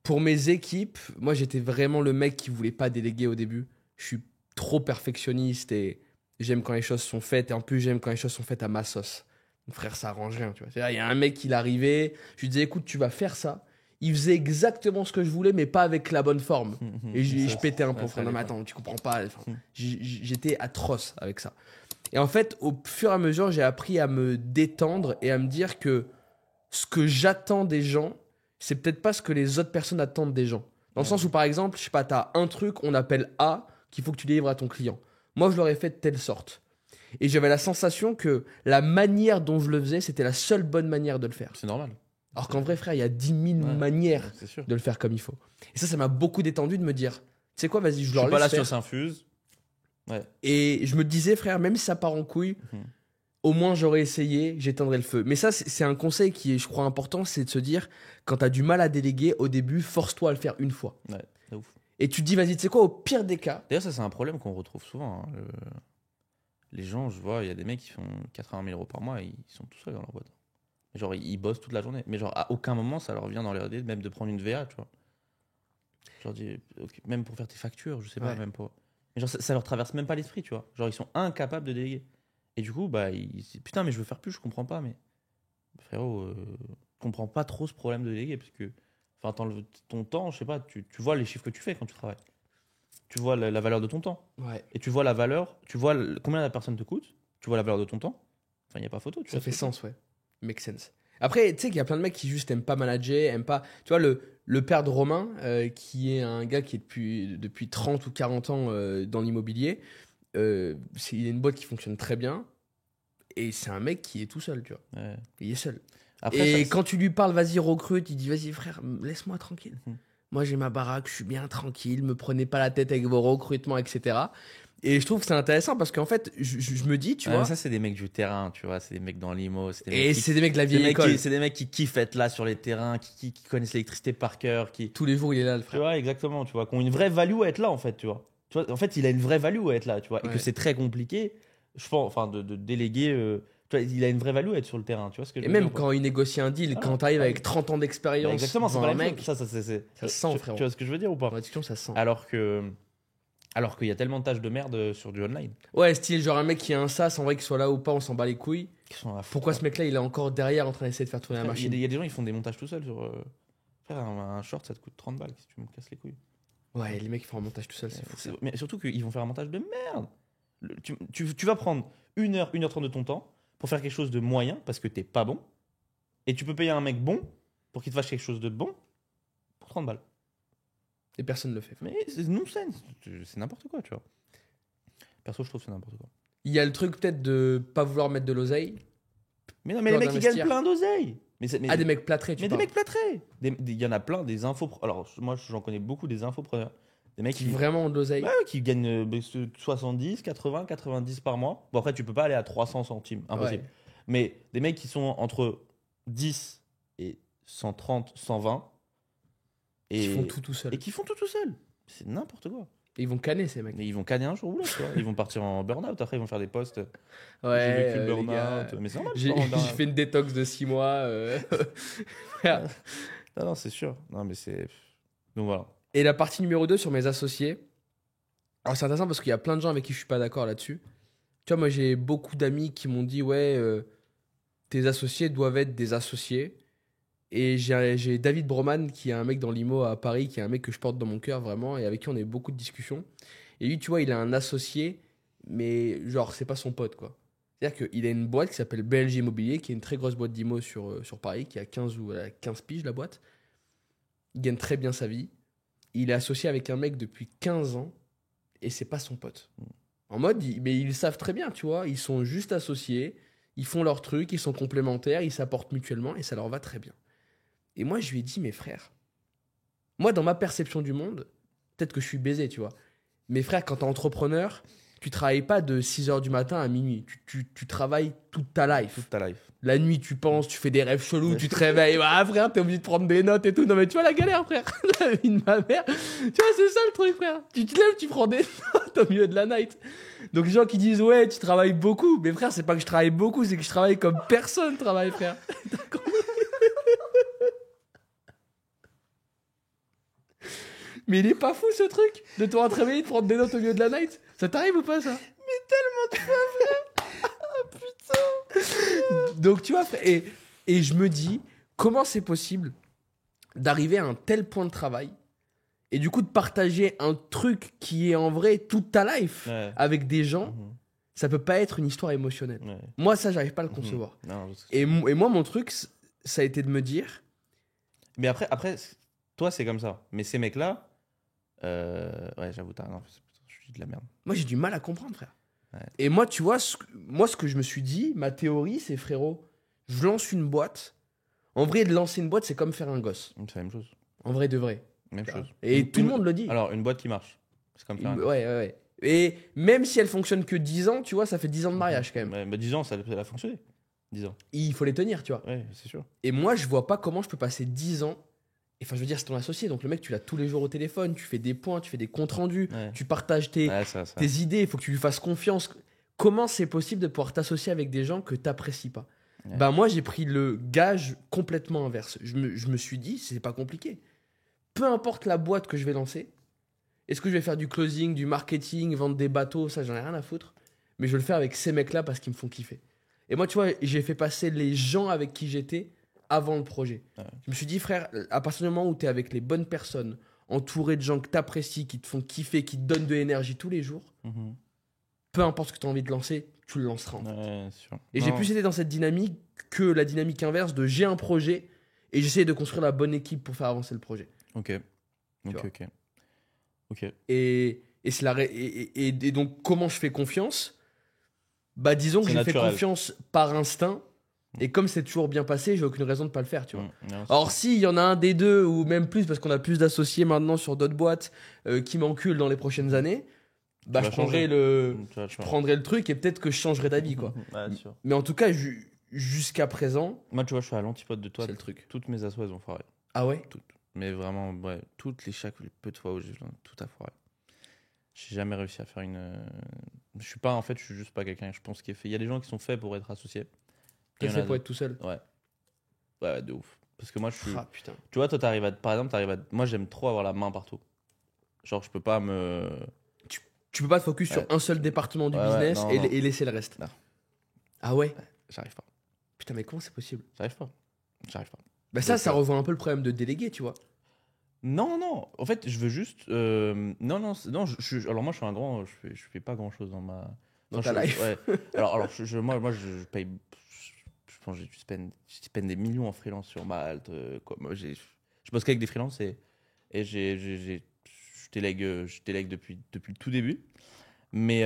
Pour mes équipes, moi j'étais vraiment le mec qui voulait pas déléguer au début. Je suis trop perfectionniste et j'aime quand les choses sont faites, et en plus j'aime quand les choses sont faites à ma sauce. Mon frère, ça arrange rien, tu vois. C'est-à-dire, il y a un mec qui l'arrivait, je lui disais écoute, tu vas faire ça. Il faisait exactement ce que je voulais, mais pas avec la bonne forme. Et je pétais un peu. ça Non, mais allait attends, tu comprends pas. Enfin, Mm. j'étais atroce avec ça. Et en fait, au fur et à mesure, j'ai appris à me détendre et à me dire que ce que j'attends des gens, c'est peut-être pas ce que les autres personnes attendent des gens. Dans le Ouais. sens où, par exemple, je sais pas, t'as un truc, on appelle A, qu'il faut que tu délivres à ton client. Moi, je l'aurais fait de telle sorte. Et j'avais la sensation que la manière dont je le faisais, c'était la seule bonne manière de le faire. C'est normal. Alors qu'en vrai, frère, il y a 10 000 Ouais. manières C'est sûr. de le faire comme il faut. Et ça m'a beaucoup détendu de me dire, tu sais quoi, vas-y, je Je leur suis pas laisse là faire. sur s'infuse. Ouais. Et je me disais, frère, même si ça part en couille, Mhm. au moins j'aurais essayé, j'éteindrai le feu. Mais ça, c'est un conseil qui est, je crois, important, c'est de se dire, quand t'as du mal à déléguer, au début, force-toi à le faire une fois. Ouais, de ouf. Et tu te dis, vas-y, tu sais quoi, au pire des cas, D'ailleurs, ça, c'est un problème qu'on retrouve souvent, hein. Les gens, je vois, il y a des mecs qui font 80 000 euros par mois et ils sont tout seuls dans leur boîte. Genre, ils bossent toute la journée. Mais genre, à aucun moment, ça leur vient dans leur idée même de prendre une VA, tu vois. Genre, ok, même pour faire tes factures, je sais pas, Ouais. même pas. Mais genre, ça leur traverse même pas l'esprit, tu vois. Genre, ils sont incapables de déléguer. Et du coup, bah, putain, mais je veux faire plus, je comprends pas. Mais frérot, je comprends pas trop ce problème de déléguer. Parce que, enfin, ton temps, je sais pas, tu vois les chiffres que tu fais quand tu travailles. Tu vois la valeur de ton temps. ouais, Et tu vois la valeur, tu vois combien la personne te coûte, tu vois la valeur de ton temps. Enfin, il n'y a pas photo. Tu ça vois fait ce que je veux sens, ouais. Make sense. Après, tu sais qu'il y a plein de mecs qui juste aiment pas manager, aiment pas. Tu vois, le père de Romain, qui est un gars qui est depuis 30 ou 40 ans dans l'immobilier, il a une boîte qui fonctionne très bien. Et c'est un mec qui est tout seul, tu vois. dire. Ouais. Il est seul. Après, Et ça, quand tu lui parles, vas-y, recrute, il dit, vas-y, frère, laisse-moi tranquille. Mhm. Moi, j'ai ma baraque, je suis bien tranquille, me prenez pas la tête avec vos recrutements, etc. Et je trouve que c'est intéressant parce qu'en fait, je me dis, tu Ouais, mais vois, ça, c'est des mecs du terrain, tu vois. C'est des mecs dans l'IMO. C'est des et mecs qui- c'est des mecs de la c'est des vieille mecs école. c'est des mecs qui kiffent être là sur les terrains, qui connaissent l'électricité par cœur, qui. Tous les jours, il est là, le Tu frère. vois, exactement, tu vois, qui ont une vraie value à être là, en fait, tu vois. Tu vois, en fait, il a une vraie value à être là, tu vois. Et Ouais. que c'est très compliqué, je pense, enfin, de déléguer. Tu vois, il a une vraie value à être sur le terrain, tu vois ce que je Et veux même dire, ou pas quand il négocie un deal, Ah, quand t'arrives ouais. avec 30 ans Bah, d'expérience, exactement, c'est devant pas un la même mec, chose. Ça ça sent, frérot. Tu vois ce que je veux dire ou pas? dans la discussion, ça sent. Alors qu'il y a tellement de tâches de merde sur du online. Ouais, style, genre un mec qui a un SaaS, en vrai, qu'il soit là ou pas, on s'en bat les couilles. Qui sont à fond. Pourquoi ce mec-là, il est encore derrière en train d'essayer de faire tourner la Frère, machine? il y a des gens, ils font des montages tout seuls sur. Frère, un short, ça te coûte 30 balles si tu me casses les couilles. Ouais, les mecs, ils font un montage tout seul, c'est fou. Mais surtout qu'ils vont faire un montage de merde. Tu vas prendre 1h30 de ton temps pour faire quelque chose de moyen parce que t'es pas bon. Et tu peux payer un mec bon pour qu'il te fasse quelque chose de bon pour 30 balles. Et personne ne le fait. Mais c'est nonsense. C'est n'importe quoi, tu vois. Perso, je trouve que c'est n'importe quoi. Il y a le truc peut-être de pas vouloir mettre de l'oseille. Mais non, mais Peur les mecs, ils gagnent d'investir. plein d'oseille. Ah, des mecs plâtrés, tu Mais des parles. mecs plâtrés. Il y en a plein, des infos. Alors, moi, j'en connais beaucoup des infopreneurs. Des mecs Qui vraiment ont de l'oseille. Ouais, qui gagnent 70, 80, 90 par mois. Bon, après, tu peux pas aller à 300 centimes. Impossible. Ouais. Mais des mecs qui sont entre 10 et 130, 120. Qui font tout tout seul. Et qui font tout seul. C'est n'importe quoi. Ils vont canner, ces mecs. Mais ils vont canner un jour ou l'autre, tu vois. Ils vont partir en burn-out. Après, ils vont faire des posts. J'ai Ouais, vécu le les gars. burn-out. Mais c'est normal. J'ai je pars en j'ai fait une détox de 6 mois. Non, non, c'est sûr. Non, mais c'est. Donc voilà. Et la partie numéro 2 sur mes associés. Alors, c'est intéressant parce qu'il y a plein de gens avec qui je suis pas d'accord là-dessus. Tu vois, moi, j'ai beaucoup d'amis qui m'ont dit, ouais, tes associés doivent être des associés. Et j'ai David Broman, qui est un mec dans l'IMO à Paris, qui est un mec que je porte dans mon cœur vraiment, et avec qui on a eu beaucoup de discussions. Et lui, tu vois, il a un associé, mais genre, c'est pas son pote, quoi. C'est-à-dire qu'il a une boîte qui s'appelle BLG Immobilier, qui est une très grosse boîte d'IMO sur Paris, qui a 15 piges, la boîte. Il gagne très bien sa vie. Il est associé avec un mec depuis 15 ans, et c'est pas son pote. En mode, mais ils le savent très bien, tu vois. Ils sont juste associés, ils font leur truc, ils sont complémentaires, ils s'apportent mutuellement, et ça leur va très bien. Et moi, je lui ai dit, mes frères, moi, dans ma perception du monde, peut-être que je suis baisé, tu vois. Mes frères, quand t'es entrepreneur, tu travailles pas de 6h du matin à minuit. Tu travailles toute ta life. Toute ta life. La nuit, tu penses, tu fais des rêves chelous, tu te réveilles. Ah, frère, t'es obligé de prendre des notes et tout. Non, mais tu vois la galère, frère. La vie de ma mère. Tu vois, c'est ça le truc, frère. Tu te lèves, tu prends des notes au milieu de la night. Donc, les gens qui disent, ouais, tu travailles beaucoup. Mais frère, c'est pas que je travaille beaucoup, c'est que je travaille comme personne travaille, frère. T'as compris? Mais il est pas fou ce truc de te réveiller, de prendre des notes au milieu de la night. Ça t'arrive ou pas ça? Mais tellement de fois, frère. Oh putain. Donc tu vois, et je me dis, comment c'est possible d'arriver à un tel point de travail et du coup de partager un truc qui est en vrai toute ta life avec des gens, ça peut pas être une histoire émotionnelle. Ouais. Moi ça, j'arrive pas à le concevoir. Non, parce que- Et moi, mon truc, ça a été de me dire, Mais après, toi, c'est comme ça. Mais ces mecs-là, ouais, j'avoue, non, je suis de la merde. moi, j'ai du mal à comprendre, frère. Ouais. Et moi, tu vois, ce que je me suis dit, ma théorie, c'est frérot, je lance une boîte. En vrai, de lancer une boîte, c'est comme faire un gosse. C'est la même chose. En vrai, de vrai. Même chose. Et tout le monde le dit. Alors, une boîte qui marche. C'est comme faire un- Ouais. Et même si elle fonctionne que 10 ans, tu vois, ça fait 10 ans de mariage quand même. Ouais, bah, 10 ans, ça a fonctionné. 10 ans. Il faut les tenir, tu vois. Ouais, c'est sûr. Et moi, je vois pas comment je peux passer 10 ans. Enfin, je veux dire, c'est ton associé. Donc, le mec, tu l'as tous les jours au téléphone. Tu fais des points, tu fais des comptes rendus. Ouais. Tu partages tes Ça. idées. Il faut que tu lui fasses confiance. Comment c'est possible de pouvoir t'associer avec des gens que tu n'apprécies pas? Ouais. Bah, moi, j'ai pris le gage complètement inverse. Je me suis dit, c'est pas compliqué. Peu importe la boîte que je vais lancer, est-ce que je vais faire du closing, du marketing, vendre des bateaux, ça, j'en ai rien à foutre. Mais je vais le faire avec ces mecs-là parce qu'ils me font kiffer. Et moi, tu vois, j'ai fait passer les gens avec qui j'étais avant le projet. Ouais. Je me suis dit, frère, à partir du moment où tu es avec les bonnes personnes, entouré de gens que tu apprécies, qui te font kiffer, qui te donnent de l'énergie tous les jours, Mhm. peu importe ce que tu as envie de lancer, tu le lanceras. En fait. Ouais, c'est sûr. Et j'ai Non. plus été dans cette dynamique que la dynamique inverse de j'ai un projet et j'essaie de construire la bonne équipe pour faire avancer le projet. Ok. vois. Ok. Et donc, comment je fais confiance? Bah, disons que C'est j'ai fait naturel. confiance par instinct. Et comme c'est toujours bien passé, j'ai aucune raison de pas le faire, tu vois. Non, c'est- Alors, s'il y en a un des deux, ou même plus, parce qu'on a plus d'associés maintenant sur d'autres boîtes qui m'enculent dans les prochaines années, bah, Tu je vas prendrai changer. le, je prendrai le truc et peut-être que je changerai d'avis, quoi. Ouais, c'est sûr. Mais en tout cas, jusqu'à présent, Moi, tu vois, je suis à l'antipode de toi. c'est le truc. Toutes mes assos, elles ont foiré. Ah ouais? Toutes. Mais vraiment, ouais, chaque peu de fois où j'ai tout a foiré. J'ai jamais réussi à faire une. Je suis pas, en fait, je suis juste pas quelqu'un, je pense, qui est fait. Il y a des gens qui sont faits pour être associés. T'es Il y en fait a pour d'autres. être tout seul? Ouais, de ouf. Parce que moi, je suis. Ah putain. Tu vois, toi, par exemple, moi, j'aime trop avoir la main partout. Genre, je peux pas me. Tu peux pas te focus sur Ouais. un seul département du Ouais, business non, et, non. et laisser le reste. Non. Ah ouais? J'arrive pas. Putain, mais comment c'est possible? J'arrive pas. J'arrive pas. Bah ça, Donc, ça revoit un peu le problème de déléguer, tu vois. Non. En fait, je veux juste. Non. Alors, moi, je suis un grand. Je fais pas grand chose dans ma. Dans Enfin, ta je- life. Ouais. Alors moi, je paye. Je pense que je spend des millions en freelance sur Malte. Quoi. Moi, je bosse qu'avec des freelances et je délègue depuis le tout début. Mais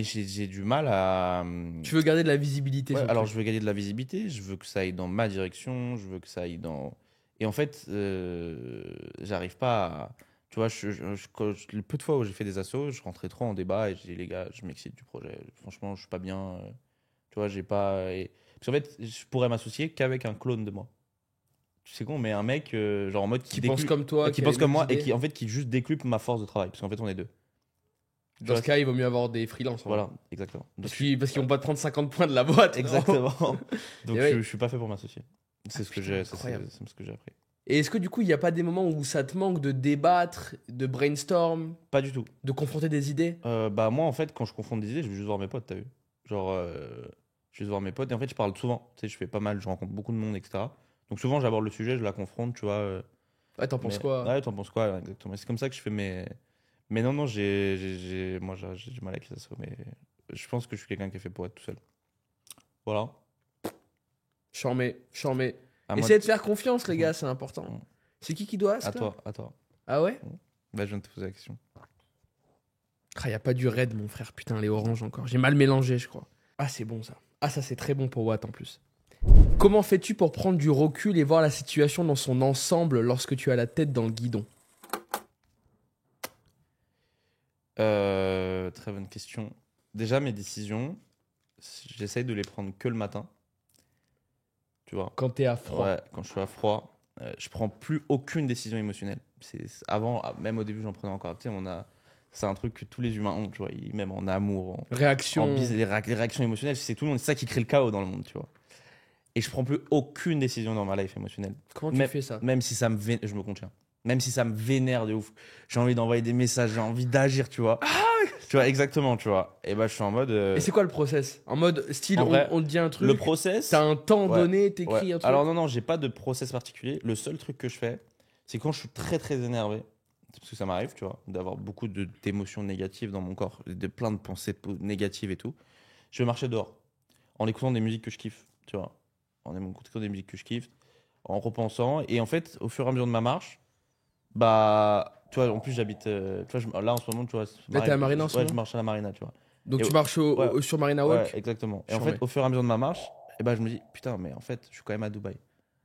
j'ai du mal à. Tu veux garder de la visibilité Ouais, sur le alors truc. je veux gagner de la visibilité, je veux que ça aille dans ma direction, je veux que ça aille dans. Et en fait, j'arrive pas à. Tu vois, le peu de fois où j'ai fait des assos, je rentrais trop en débat et j'ai dit les gars, je m'excite du projet. Franchement, je suis pas bien. Tu vois, j'ai pas. Parce qu'en fait, je pourrais m'associer qu'avec un clone de moi. c'est con, mais un mec, genre en mode Qui pense comme toi, qui a pense les comme mêmes moi et idées. qui, en fait, qui juste décuple ma force de travail. Parce qu'en fait, on est deux. Dans ce cas, il vaut mieux avoir des freelances. Voilà, exactement. Donc, Parce qu'ils vont pas te prendre 50 points de la boîte. exactement. Donc, Et ouais. je suis pas fait pour m'associer. C'est ce que putain, j'ai incroyable. c'est ce que j'ai appris. Et est-ce que du coup, il n'y a pas des moments où ça te manque de débattre, de brainstorm, Pas du tout. de confronter des idées? Bah, moi, en fait, quand je confonds des idées, je vais juste voir mes potes, t'as vu? Genre, je vais juste voir mes potes et en fait, je parle souvent. Tu sais, je fais pas mal, je rencontre beaucoup de monde, etc. Donc, souvent, j'aborde le sujet, je la confronte, tu vois. Ouais, t'en penses Mais- quoi? Ouais, t'en penses quoi? Ouais, exactement. C'est comme ça que je fais mes. Mais non, non, moi, j'ai du mal avec ça. Mais je pense que je suis quelqu'un qui est fait pour être tout seul. Voilà. Charmé. À moi Essayez de faire confiance, les gars, c'est important. Mm. C'est qui doit À toi, à toi. Ah ouais? Bah, je viens de te poser la question. Ah, y a pas du raid, mon frère. Putain, les oranges encore. J'ai mal mélangé, je crois. Ah, c'est bon ça. Ah, ça, c'est très bon pour Watt en plus. Comment fais-tu pour prendre du recul et voir la situation dans son ensemble lorsque tu as la tête dans le guidon? Très bonne question. Déjà, mes décisions, j'essaye de les prendre que le matin. Tu vois? Quand t'es à froid. Ouais, quand je suis à froid, je prends plus aucune décision émotionnelle. Avant, même au début, j'en prenais encore. Tu sais, c'est un truc que tous les humains ont, tu vois, même en amour, Réaction. les réactions émotionnelles, c'est tout le monde, c'est ça qui crée le chaos dans le monde, tu vois. Et je prends plus aucune décision dans ma life émotionnelle. Comment tu fais ça? Même si ça me vénère, je me contiens. Même si ça me vénère de ouf. J'ai envie d'envoyer des messages, j'ai envie d'agir, tu vois. Tu vois, exactement, tu vois. Et bah, je suis en mode. Et c'est quoi le process? En mode style, En vrai, on te dit un truc, le process. t'as un temps Ouais, donné, t'écris ouais. un truc. Alors, non, j'ai pas de process particulier. Le seul truc que je fais, c'est quand je suis très, très énervé. Parce que ça m'arrive, tu vois, d'avoir beaucoup d'émotions négatives dans mon corps, de plein de pensées négatives et tout. Je vais marcher dehors, en écoutant des musiques que je kiffe, tu vois. En écoutant des musiques que je kiffe, en repensant. Et en fait, au fur et à mesure de ma marche, bah, tu vois, en plus, j'habite. Tu vois, là, en ce moment, tu vois. Là, t'es à Marina en ce Ouais, moment je marche à la Marina, tu vois. Donc Et tu marches ouais. sur Marina Ouais, Walk? exactement. Et en Chambé. fait, au fur et à mesure de ma marche, et ben, je me dis, putain, mais en fait, je suis quand même à Dubaï.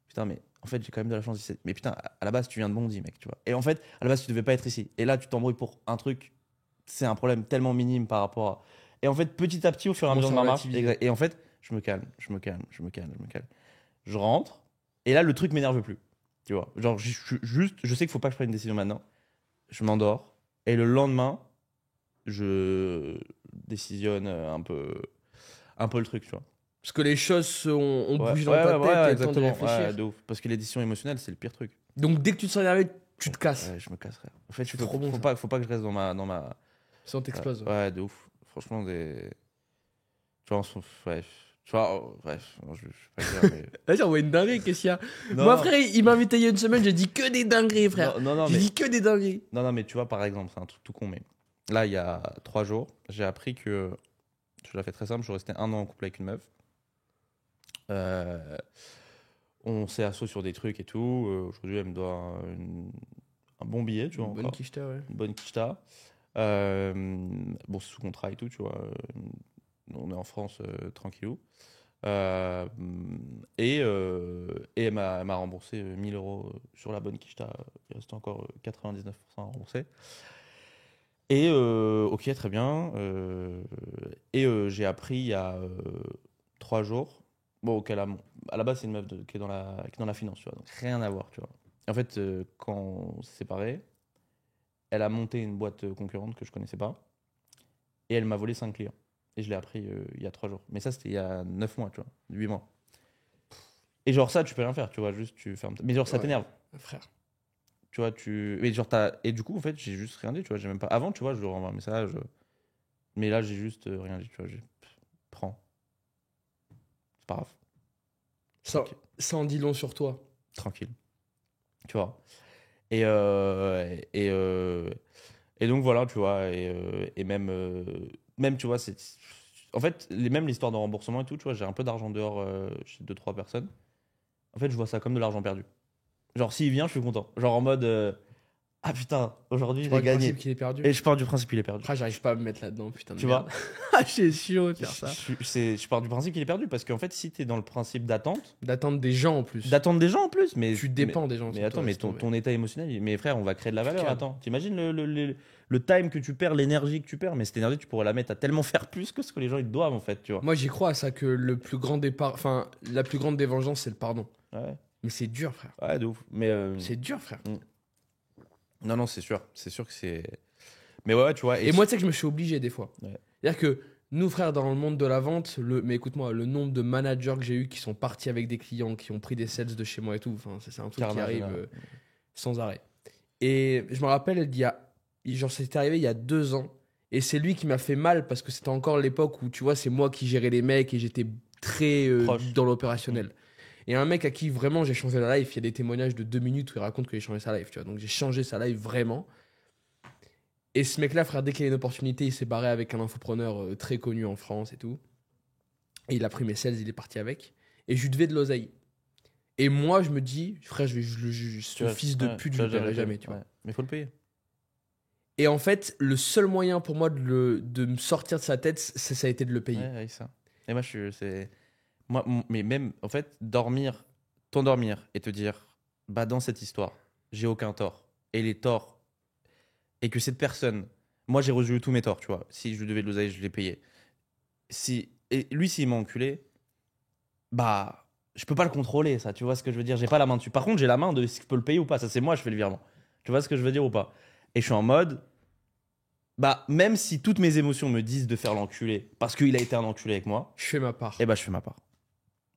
Putain, mais en fait, j'ai quand même de la chance ici. Mais putain, à la base, tu viens de Bondy, mec, tu vois. Et en fait, à la base, tu devais pas être ici. Et là, tu t'embrouilles pour un truc, c'est un problème tellement minime par rapport à. Et en fait, petit à petit, au fur et à mesure de ma marche, et en fait, je me calme. Je rentre, et là, le truc m'énerve plus. Tu vois. Genre, je sais qu'il faut pas que je prenne une décision maintenant. Je m'endors, et le lendemain, je décisionne un peu le truc, tu vois. Parce que les choses ont Ouais, bougé dans ouais, ta ouais, tête, ouais, t'as le temps de exactement. réfléchir. Ouais, de ouf. Parce que les décisions émotionnelles, c'est le pire truc. Donc dès que tu te sens énervé, tu te casses. Ouais, je me casserai. En fait, C'est trop bon, ça. faut pas que je reste dans ma. Sinon t'exploses. Ouais, de ouf. Franchement, tu vois, ouais. Tu vois, bref, non, je vais pas le dire, mais. Vas-y, on voit une dinguerie, qu'est-ce qu'il y a? Non, Moi, non. frère, il m'a invité il y a une semaine, j'ai dit que des dingueries, frère. Non, J'ai mais. dit que des dingueries. Non, mais tu vois, par exemple, c'est un truc tout con, mais. Là, il y a 3 jours, j'ai appris que. Je l'ai fait très simple, je suis resté 1 an en couple avec une meuf. On s'est assos sur des trucs et tout. Aujourd'hui, elle me doit un bon billet, tu vois. Bonne encore. quicheta, ouais. Une bonne quicheta. Bon, c'est sous contrat et tout, tu vois. On est en France, tranquillou. Et elle m'a remboursé 1000 euros sur la bonne quicheta. Il reste encore 99% à rembourser. Et ok, très bien. J'ai appris il y a 3 jours. Bon, à la base, c'est une meuf qui est dans la finance, tu vois. Donc rien à voir, tu vois. En fait, quand on s'est séparés, elle a monté une boîte concurrente que je connaissais pas. Et elle m'a volé 5 clients. Et je l'ai appris il y a 3 jours. Mais ça, c'était il y a 9 mois, tu vois. 8 mois. Et genre ça, tu peux rien faire, tu vois. Juste, tu fermes. Mais genre, ça Ouais. t'énerve. Frère. Tu vois, mais genre, et du coup, en fait, j'ai juste rien dit, tu vois. J'ai même pas. Avant, tu vois, je lui renvoie un message. Mais là, j'ai juste rien dit, tu vois. Prends. C'est pas grave. Ça en dit long sur toi. Tranquille. Tu vois. Et donc voilà, tu vois. Et même, tu vois, en fait, même l'histoire de remboursement et tout, tu vois, j'ai un peu d'argent dehors chez 2-3 personnes. En fait, je vois ça comme de l'argent perdu. Genre, s'il vient, je suis content. Genre en mode, ah putain, aujourd'hui, Je j'ai pars du gagné. principe qu'il est perdu. Et je pars du principe qu'il est perdu. Ah, j'arrive pas à me mettre là-dedans, putain de Tu merde. vois. Ah, j'ai chaud de faire ça. Je pars du principe qu'il est perdu parce qu'en fait, si t'es dans le principe d'attente, D'attendre des gens en plus. d'attendre des gens en plus, mais Tu dépends des gens. Mais sur attends, toi, mais laisse tomber. ton état émotionnel, mais frère, on va créer de la valeur. Calme. Attends, t'imagines le time que tu perds, l'énergie que tu perds, mais cette énergie, tu pourrais la mettre à tellement faire plus que ce que les gens ils te doivent en fait, tu vois. Moi, j'y crois à ça que le plus grand départ, enfin, la plus grande des vengeances, c'est le pardon. Ouais. Mais c'est dur, frère. Ouais, de ouf. Mais C'est dur, frère. non, c'est sûr. C'est sûr que c'est. Mais ouais, tu vois. Et moi, tu sais que je me suis obligé des fois. Ouais. C'est-à-dire que nous, frère, dans le monde de la vente, mais écoute-moi, le nombre de managers que j'ai eu qui sont partis avec des clients, qui ont pris des sales de chez moi et tout, enfin, c'est un truc qui Carnage, arrive là. sans arrêt. Et je me rappelle, genre, c'était arrivé il y a 2 ans. Et c'est lui qui m'a fait mal parce que c'était encore l'époque où, tu vois, c'est moi qui gérais les mecs et j'étais très Proche. dans l'opérationnel. Et un mec à qui vraiment j'ai changé la life, il y a des témoignages de 2 minutes où il raconte que j'ai changé sa life, tu vois. Donc j'ai changé sa life vraiment. Et ce mec-là, frère, dès qu'il a une opportunité, il s'est barré avec un infopreneur très connu en France et tout. Et il a pris mes sales, il est parti avec. Et je lui devais de l'oseille. Et moi, je me dis, frère, ce fils de pute, je le paierai jamais, tu vois. Ouais. Mais faut le payer. Et en fait, le seul moyen pour moi de me sortir de sa tête, ça a été de le payer. Ouais, ça. Et moi, mais même, en fait, t'endormir et te dire, bah, dans cette histoire, j'ai aucun tort. Et les torts, et que cette personne, moi, j'ai résolu tous mes torts, tu vois. Si je lui devais de l'oseille, je l'ai payé. Et lui, s'il m'a enculé, bah, je peux pas le contrôler, ça, tu vois ce que je veux dire. J'ai pas la main dessus. Par contre, j'ai la main de si je peux le payer ou pas. Ça, c'est moi, je fais le virement. Tu vois ce que je veux dire ou pas? Et je suis en mode, bah, même si toutes mes émotions me disent de faire l'enculé, parce qu'il a été un enculé avec moi, Je fais ma part. et bah, je fais ma part.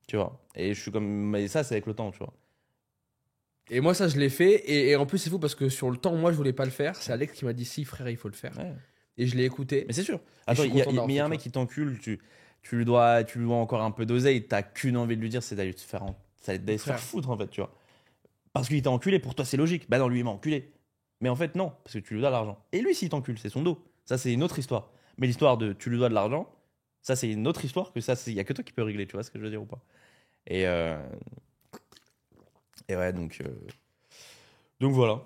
Tu vois. Et je suis comme. Mais ça, c'est avec le temps, tu vois. Et moi, ça, je l'ai fait. Et en plus, c'est fou parce que sur le temps, moi, je voulais pas le faire. C'est Alex qui m'a dit, si, frère, il faut le faire. Ouais. Et je l'ai écouté. Mais c'est sûr. je Attends, suis il y a, content d'avoir mais il y a fait un mec ça. qui t'encule, tu lui dois encore un peu d'oseille, t'as qu'une envie de lui dire, c'est d'aller te faire, d'aller se faire Frère. foutre, en fait, tu vois. Parce qu'il t'a enculé, pour toi, c'est logique. Bah non, lui, il m'a enculé. Mais en fait, non, parce que tu lui dois de l'argent. Et lui, s'il t'encule, c'est son dos. Ça, c'est une autre histoire. Mais l'histoire de tu lui dois de l'argent, ça, c'est une autre histoire que ça, il y a que toi qui peux régler, tu vois ce que je veux dire ou pas. Et ouais, donc voilà.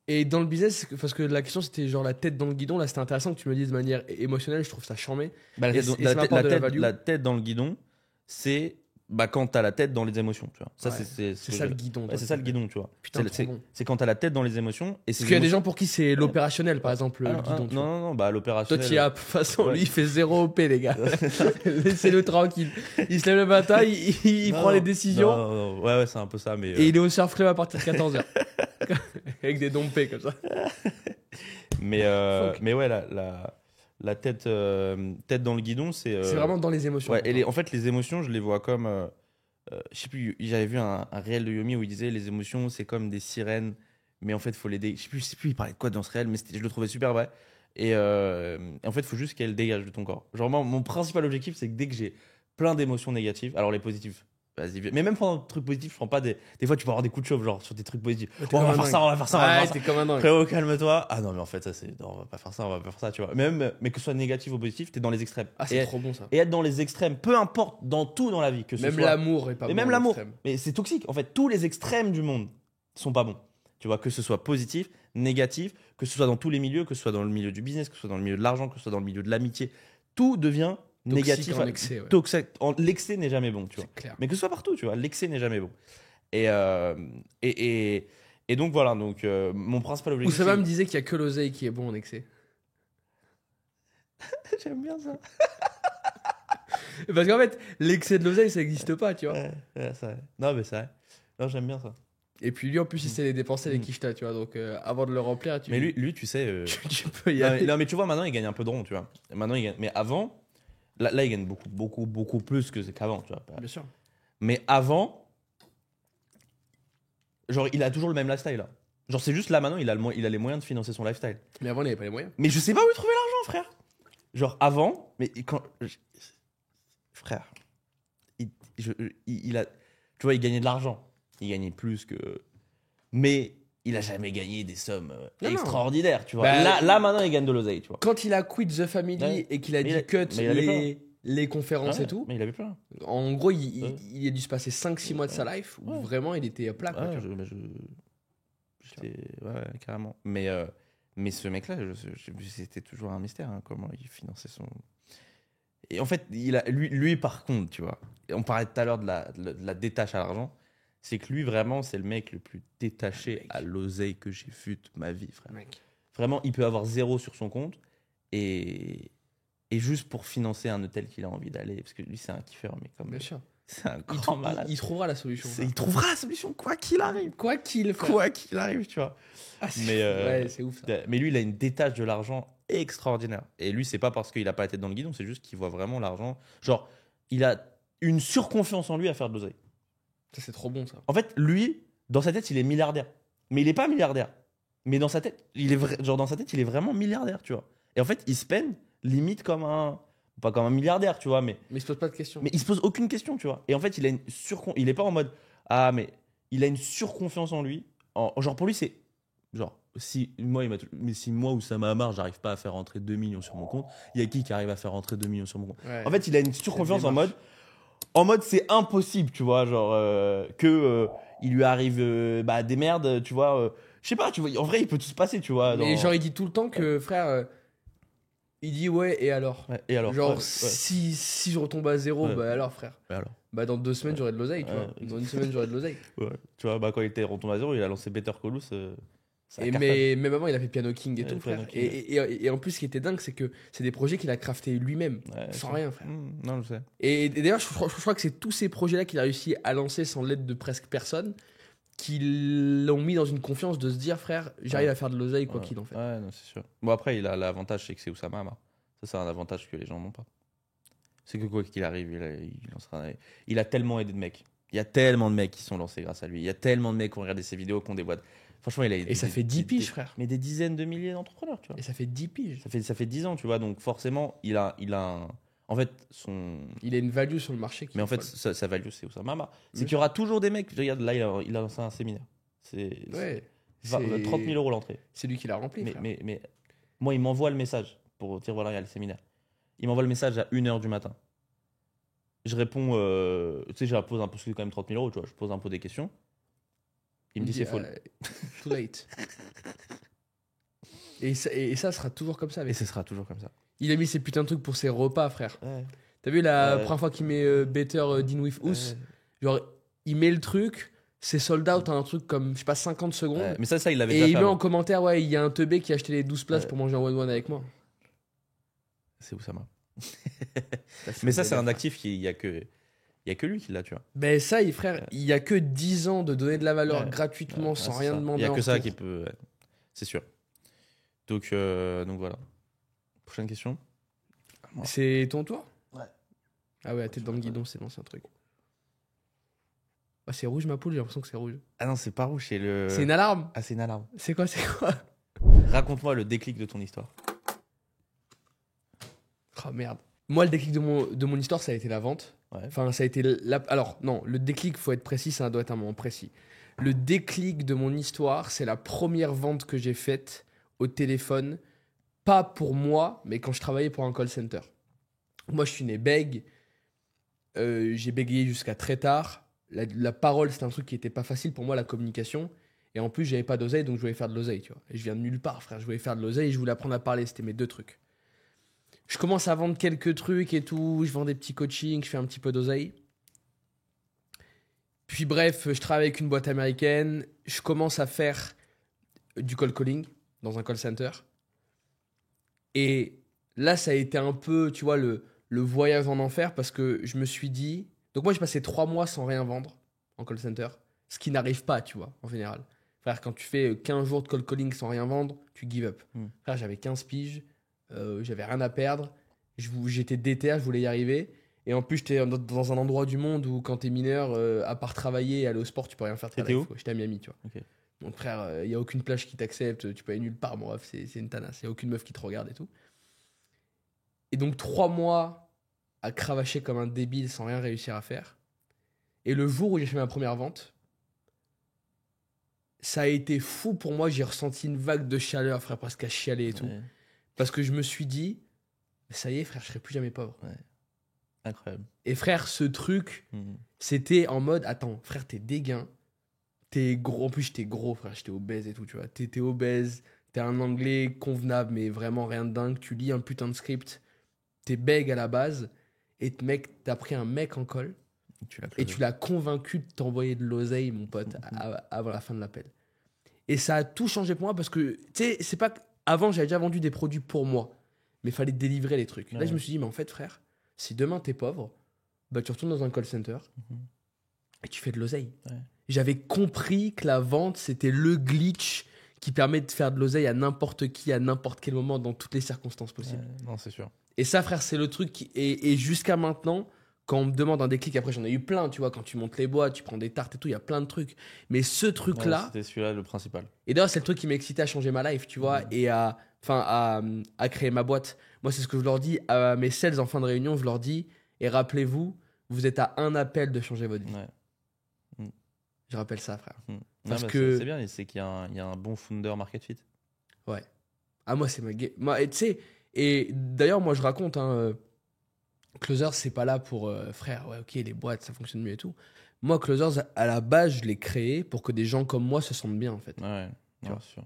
Et dans le business, parce que la question, c'était genre la tête dans le guidon. Là, c'était intéressant que tu me dises de manière émotionnelle. Je trouve ça charmé. Bah, Et ça m'apporte de la value. la tête dans le guidon, c'est bah, quand t'as la tête dans les émotions, tu vois. Ça, Ouais. c'est C'est ça le guidon. Ouais, c'est ça le guidon, tu vois. Putain, C'est trop bon. c'est quand t'as la tête dans les émotions. Et Parce qu'il y a des gens pour qui c'est l'opérationnel, par exemple, Ah, le guidon. tu vois. non, bah Toi, l'opérationnel. tu y as. De toute façon, Ouais. lui, il fait 0 OP, les gars. Laissez-le tranquille. Il se lève le matin, il prend les décisions. Non. Ouais, c'est un peu ça, mais. Et il est au surf club à partir de 14h. Avec des dompés comme ça. Fuck. Mais ouais, la tête, tête dans le guidon, c'est. C'est vraiment dans les émotions. Ouais, et en fait, les émotions, je les vois comme. Je sais plus, j'avais vu un réel de Yomi où il disait les émotions, c'est comme des sirènes, mais en fait, il faut les je sais plus, il parlait de quoi dans ce réel, mais je le trouvais super vrai. Et en fait, il faut juste qu'elles dégagent de ton corps. Genre, moi, mon principal objectif, c'est que dès que j'ai plein d'émotions négatives, alors les positives, vas-y, mais même pendant des trucs positifs, je prends pas des fois, tu peux avoir des coups de chauffe, genre sur des trucs positifs. Ouais, Oh, on va faire ça, on va faire ça, on va Ouais, faire ça. t'es comme un dingue. Frérot, calme-toi. Ah non, mais en fait, ça, c'est. Non, on va pas faire ça, on va pas faire ça, tu vois. Mais que ce soit négatif ou positif, t'es dans les extrêmes. Ah, c'est trop bon ça. Et être dans les extrêmes, peu importe, dans tout dans la vie, que ce Même soit. l'amour est pas Et bon. même en l'amour. extrême. Mais c'est toxique. En fait, tous les extrêmes du monde sont pas bons. Tu vois, que ce soit positif, négatif, que ce soit dans tous les milieux, que ce soit dans le milieu du business, que ce soit dans le milieu de l'argent, que ce soit dans le milieu de l'amitié, tout devient Toxique négatif. en excès, ouais. L'excès n'est jamais bon, tu vois. C'est clair. Mais que ce soit partout, tu vois, l'excès n'est jamais bon. Et donc voilà, donc mon principal objectif. Oussama me disait qu'il y a que l'oseille qui est bon en excès. J'aime bien ça. Parce qu'en fait, l'excès de l'oseille, ça n'existe pas, tu vois. Ouais, c'est vrai. Non, mais c'est vrai. Non, j'aime bien ça. Et puis lui, en plus, il sait les dépenser, les quichetas, tu vois. Donc avant de le remplir, tu, Mais lui tu sais. tu peux y Non, aller. non, mais tu vois, maintenant, il gagne un peu de rond, tu vois. Maintenant, il gagne. Mais avant, là, il gagne beaucoup plus qu'avant, tu vois. Bien sûr. Mais avant, genre, il a toujours le même lifestyle, là. Genre, c'est juste là, maintenant, il a les moyens de financer son lifestyle. Mais avant, il n'avait pas les moyens. Mais je sais pas où il trouvait l'argent, frère. Genre, avant, mais quand. Frère, il a. Tu vois, il gagnait de l'argent. Il gagnait plus que. Mais il a jamais gagné des sommes Non. extraordinaires, tu vois. Bah, là, maintenant, il gagne de l'oseille, tu vois. Quand il a quit The Family Ouais. et qu'il a Mais dit cut mais il avait les conférences Ouais, et tout, Mais il avait plein. en gros, Ouais. il a dû se passer 5-6 mois de sa life où Ouais. vraiment il était plat. Quoi, Ouais, tu vois. j'étais. Ouais, carrément. Mais ce mec-là, c'était toujours un mystère, hein, comment il finançait son. Et en fait, lui, par contre, tu vois, on parlait tout à l'heure de la détache à l'argent. C'est que lui, vraiment, c'est le mec le plus détaché à l'oseille que j'ai vu de ma vie, frère. Mec. Vraiment, il peut avoir 0 sur son compte et juste pour financer un hôtel qu'il a envie d'aller. Parce que lui, c'est un kiffeur, mais comme. Bien sûr. C'est un Il, grand malade. il trouvera la solution. Il trouvera la solution, quoi qu'il arrive. Quoi qu'il fasse. Quoi qu'il arrive, tu vois. Mais, Ouais, c'est ouf ça. mais lui, il a une détache de l'argent extraordinaire. Et lui, c'est pas parce qu'il a pas la tête dans le guidon, c'est juste qu'il voit vraiment l'argent. Genre, il a une surconfiance en lui à faire de l'oseille. Ça, c'est trop bon ça. En fait, lui, dans sa tête, il est milliardaire. Mais il est pas milliardaire. Mais dans sa tête, dans sa tête, il est vraiment milliardaire, tu vois. Et en fait, il se peine limite comme un. Pas comme un milliardaire, tu vois, mais Mais il se pose pas de questions. il se pose aucune question, tu vois. Et en fait, il est pas en mode ah, mais il a une surconfiance en lui. Genre pour lui, c'est genre si moi ou Sama Amar, j'arrive pas à faire rentrer 2 millions sur mon compte, il y a qui arrive à faire rentrer 2 millions sur mon compte. Ouais. En fait, il a une surconfiance en mode c'est impossible, tu vois, genre il lui arrive des merdes, tu vois. Je sais pas, tu vois. En vrai, il peut tout se passer, tu vois. Mais genre, il dit tout le temps que frère. Il dit ouais, et alors Ouais, et alors Genre, ouais. si je retombe à zéro, Ouais. bah alors frère. Et alors Bah dans 2 semaines, j'aurai de l'oseille, tu Ouais, vois. Dans 1 semaine, j'aurai de l'oseille. Ouais. Tu vois, quand il était retombé à zéro, il a lancé Better Call Saul. Ça Et cartonne. mais même avant, il a fait Piano King et Ouais, tout, Piano frère. King. Et en plus, ce qui était dingue, c'est que c'est des projets qu'il a craftés lui-même, Ouais, sans je- rien, frère. Non, je sais. Et d'ailleurs, je crois que c'est tous ces projets-là qu'il a réussi à lancer sans l'aide de presque personne, qui l'ont mis dans une confiance de se dire, frère, j'arrive Ouais. à faire de l'oseille quoi Ouais. qu'il en fait. Ouais, non, c'est sûr. Bon, après, il a l'avantage, c'est que c'est Oussama Hamar. Ça, c'est un avantage que les gens n'ont pas. C'est que quoi qu'il arrive, il a tellement aidé de mecs. Il y a tellement de mecs qui sont lancés grâce à lui. Il y a tellement de mecs qui ont regardé ses vidéos, qui ont des boîtes. Franchement, il a Et ça fait 10 piges, frère. Mais des dizaines de milliers d'entrepreneurs, tu vois. Et ça fait 10 piges. Ça fait 10 ans, tu vois. Donc, forcément, il a en fait, Il a une value sur le marché qui Mais en est fait, folle. sa value, c'est Oussama Hamar. C'est Bien qu'il y aura toujours des mecs. Regarde, là, il a lancé un séminaire. C'est Ouais. 30 000 € l'entrée. C'est lui qui l'a rempli, frère. Mais moi, il m'envoie le message pour dire voilà, il y a le séminaire. Il m'envoie le message à 1h du matin. Je réponds, tu sais, je pose un peu, parce que c'est quand même 30 000 €, tu vois, je pose un peu des questions. Il me dit c'est full. Too late. Et ça sera toujours comme ça Et avec. ce sera toujours comme ça. Il a mis ses putains de trucs pour ses repas, frère. Ouais. T'as vu la Ouais. première fois qu'il met Better Dean with Us, genre il met le truc, c'est sold out en un truc comme, je sais pas, 50 secondes. Ouais. Mais ça, il l'avait Et déjà il fait met en avant. commentaire, ouais, il y a un teubé qui a acheté les 12 places Ouais. pour manger en one-one avec moi. C'est Oussama. Mais ça, c'est un actif il y a que lui qui l'a, tu vois. Ben ça, frère, il y a que 10 ans de donner de la valeur Ouais. gratuitement Ouais, sans c'est rien ça. demander. Il y a en que ça retour. qui peut. Ouais. C'est sûr. Donc voilà. Prochaine question. C'est ton tour? Ouais. Ah ouais, la tête dans le guidon, c'est l'ancien truc. Ah, c'est rouge ma poule, j'ai l'impression que c'est rouge. Ah non, c'est pas rouge, c'est le. C'est une alarme? Ah, c'est une alarme. C'est quoi? Raconte-moi le déclic de ton histoire. Oh merde. Moi, le déclic de mon histoire, ça a été la vente. Ouais. Enfin, ça a été alors, non, le déclic, faut être précis, ça doit être un moment précis. Le déclic de mon histoire, c'est la première vente que j'ai faite au téléphone. Pas pour moi, mais quand je travaillais pour un call center. Moi, je suis né bègue. J'ai bégayé jusqu'à très tard. La parole, c'était un truc qui était pas facile pour moi, la communication. Et en plus, j'avais pas d'oseille, donc je voulais faire de l'oseille, tu vois. Et je viens de nulle part, frère. Je voulais faire de l'oseille et je voulais apprendre à parler. C'était mes 2 trucs. Je commence à vendre quelques trucs et tout. Je vends des petits coachings, je fais un petit peu d'oseille. Puis bref, je travaille avec une boîte américaine. Je commence à faire du cold calling dans un call center. Et là, ça a été un peu, tu vois, le voyage en enfer parce que je me suis dit... Donc moi, j'ai passé 3 mois sans rien vendre en call center. Ce qui n'arrive pas, tu vois, en général. Frère, quand tu fais 15 jours de cold calling sans rien vendre, tu give up. Frère, j'avais 15 piges. J'avais rien à perdre. J'étais déter, je voulais y arriver. Et en plus, j'étais dans un endroit du monde où, quand t'es mineur, à part travailler et aller au sport, tu peux rien faire de ta T'étais life, où? quoi. J'étais à Miami, tu vois. Ok. Donc, frère, il n'y a aucune plage qui t'accepte. Tu peux aller nulle part, mon ref. C'est une tanasse. Il n'y a aucune meuf qui te regarde et tout. Et donc, 3 mois à cravacher comme un débile sans rien réussir à faire. Et le jour où j'ai fait ma première vente, ça a été fou pour moi. J'ai ressenti une vague de chaleur, frère, presque à chialer et tout. Ouais. Parce que je me suis dit, ça y est, frère, je serai plus jamais pauvre. Incroyable. Et frère, ce truc, Mhm. c'était en mode, attends, frère, t'es dégain. T'es gros. En plus, j'étais gros, frère, j'étais obèse et tout, tu vois. T'es obèse, t'as un anglais convenable, mais vraiment rien de dingue. Tu lis un putain de script, t'es bègue à la base. Et mec, t'as pris un mec en col et tu l'as convaincu de t'envoyer de l'oseille, mon pote, avant la fin de l'appel. Et ça a tout changé pour moi parce que, tu sais, c'est pas que. Avant, j'avais déjà vendu des produits pour moi, mais il fallait délivrer les trucs. Là, Ouais. je me suis dit, mais en fait, frère, si demain t'es pauvre, bah, tu retournes dans un call center et tu fais de l'oseille. Ouais. J'avais compris que la vente, c'était le glitch qui permet de faire de l'oseille à n'importe qui, à n'importe quel moment, dans toutes les circonstances possibles. Non, c'est sûr. Et ça, frère, c'est le truc. Et jusqu'à maintenant, quand on me demande un déclic, après j'en ai eu plein, tu vois, quand tu montes les boîtes, tu prends des tartes et tout, il y a plein de trucs. Mais ce truc-là, C'était celui-là le principal. et d'ailleurs, c'est le truc qui m'a excité à changer ma life, tu vois, et à créer ma boîte. Moi, c'est ce que je leur dis à mes sales en fin de réunion, je leur dis, et rappelez-vous, vous êtes à un appel de changer votre vie. Ouais. Je rappelle ça, frère. Parce que- c'est bien, c'est qu'il y a un bon founder market fit. Ouais. Ah, moi, c'est ma game. Moi, et tu sais, et d'ailleurs, moi, je raconte, hein, Closers, c'est pas là pour frère, ouais, ok, les boîtes, ça fonctionne mieux et tout. Moi, Closers, à la base, je l'ai créé pour que des gens comme moi se sentent bien, en fait. Ouais, Tu non, vois. c'est sûr.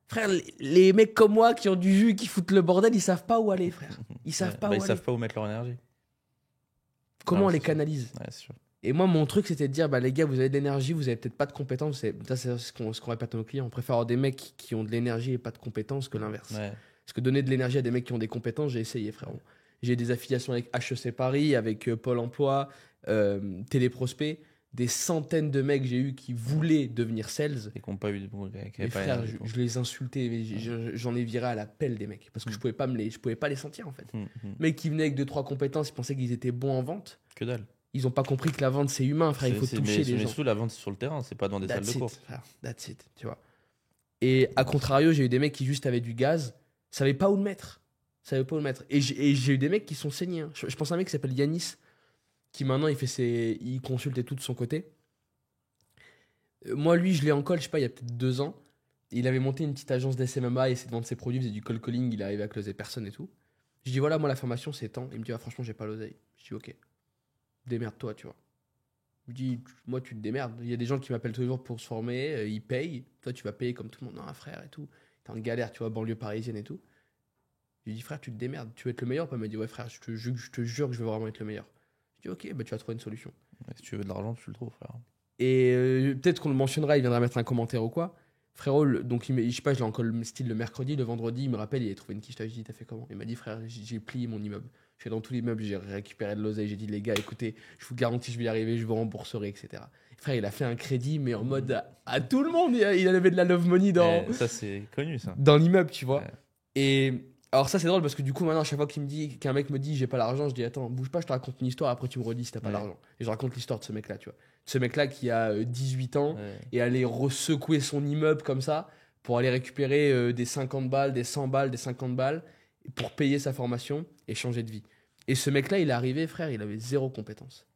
Frère, les mecs comme moi qui ont du jus, qui foutent le bordel, ils savent pas où aller, frère. Ils savent Ouais. pas Bah, où ils aller. savent pas où mettre leur énergie. Comment Non, on les c'est sûr. canalise. Ouais, c'est sûr. Et moi, mon truc, c'était de dire, bah, les gars, vous avez de l'énergie, vous avez peut-être pas de compétences. Ça, c'est ce qu'on répète à nos clients. On préfère avoir des mecs qui ont de l'énergie et pas de compétences que l'inverse. Ouais. Parce que donner de l'énergie à des mecs qui ont des compétences, j'ai essayé, frérot. J'ai des affiliations avec HEC Paris, avec Pôle emploi, Téléprospect. Des centaines de mecs j'ai eu qui voulaient devenir sales. Et qui n'ont pas eu. Qui avaient Mais pas frère, énergie, quoi. je les insultais, mais j'en ai viré à la pelle des mecs. Parce que je pouvais pas les sentir, en fait. Mecs qui venaient avec 2-3 compétences, ils pensaient qu'ils étaient bons en vente. Que dalle. Ils ont pas compris que la vente, c'est humain, frère. Il faut toucher les mais gens. surtout, la vente, c'est sur le terrain, c'est pas dans des salles That's de cours. it, frère. That's it, tu vois. Et à contrario, j'ai eu des mecs qui juste avaient du gaz, savaient pas où le mettre. Savaient pas où le mettre. Et j'ai eu des mecs qui sont saignés. Hein. Je pense à un mec qui s'appelle Yanis, qui maintenant, il consulte et tout de son côté. Moi, lui, je l'ai en call, je sais pas, il y a peut-être 2 ans. Il avait monté une petite agence d'SMMA, il essayait de vendre ses produits, il faisait du cold calling, il arrivait à closer personne et tout. Je dis, voilà, moi, la formation, c'est tant. Il me dit, ah, franchement, j'ai pas l'oseille. Je dis, ok, démerde-toi, tu vois. Je dis, moi, tu te démerdes. Il y a des gens qui m'appellent tous les jours pour se former, ils payent. Toi, tu vas payer comme tout le monde. Non, frère et tout. T'es en galère, tu vois, banlieue parisienne et tout. Je lui dis, frère, tu te démerdes. Tu veux être le meilleur? Il m'a dit, ouais, frère, je te jure que je veux vraiment être le meilleur. Je dis, ok, bah, tu vas trouver une solution. Ouais, si tu veux de l'argent, tu le trouves, frère. Et peut-être qu'on le mentionnera, il viendra mettre un commentaire ou quoi. Frérot, donc je sais pas, je l'ai encore le style le mercredi, le vendredi, il me rappelle, il a trouvé une quiche. Je lui ai dit, t'as fait comment? Il m'a dit, frère, j'ai plié mon immeuble. Je suis dans tout l'immeuble, j'ai récupéré de l'oseille. J'ai dit, les gars, écoutez, je vous garantis, je vais y arriver, je vous rembourserai, etc. Frère, il a fait un crédit, mais en mode à tout le monde. Il a levé de la love money Ça, c'est connu, ça. dans l'immeuble, tu vois. Ouais. Et alors, ça, c'est drôle parce que du coup, maintenant, à chaque fois qu'un mec me dit, j'ai pas l'argent, je dis, attends, bouge pas, je te raconte une histoire. Après, tu me redis si t'as pas Ouais. l'argent. Et je raconte l'histoire de ce mec-là, tu vois. Ce mec-là qui a 18 ans Ouais. et aller secouer son immeuble comme ça pour aller récupérer des 50 balles, des 100 balles, des 50 balles pour payer sa formation et changer de vie. Et ce mec-là, il est arrivé, frère, il avait 0 compétence.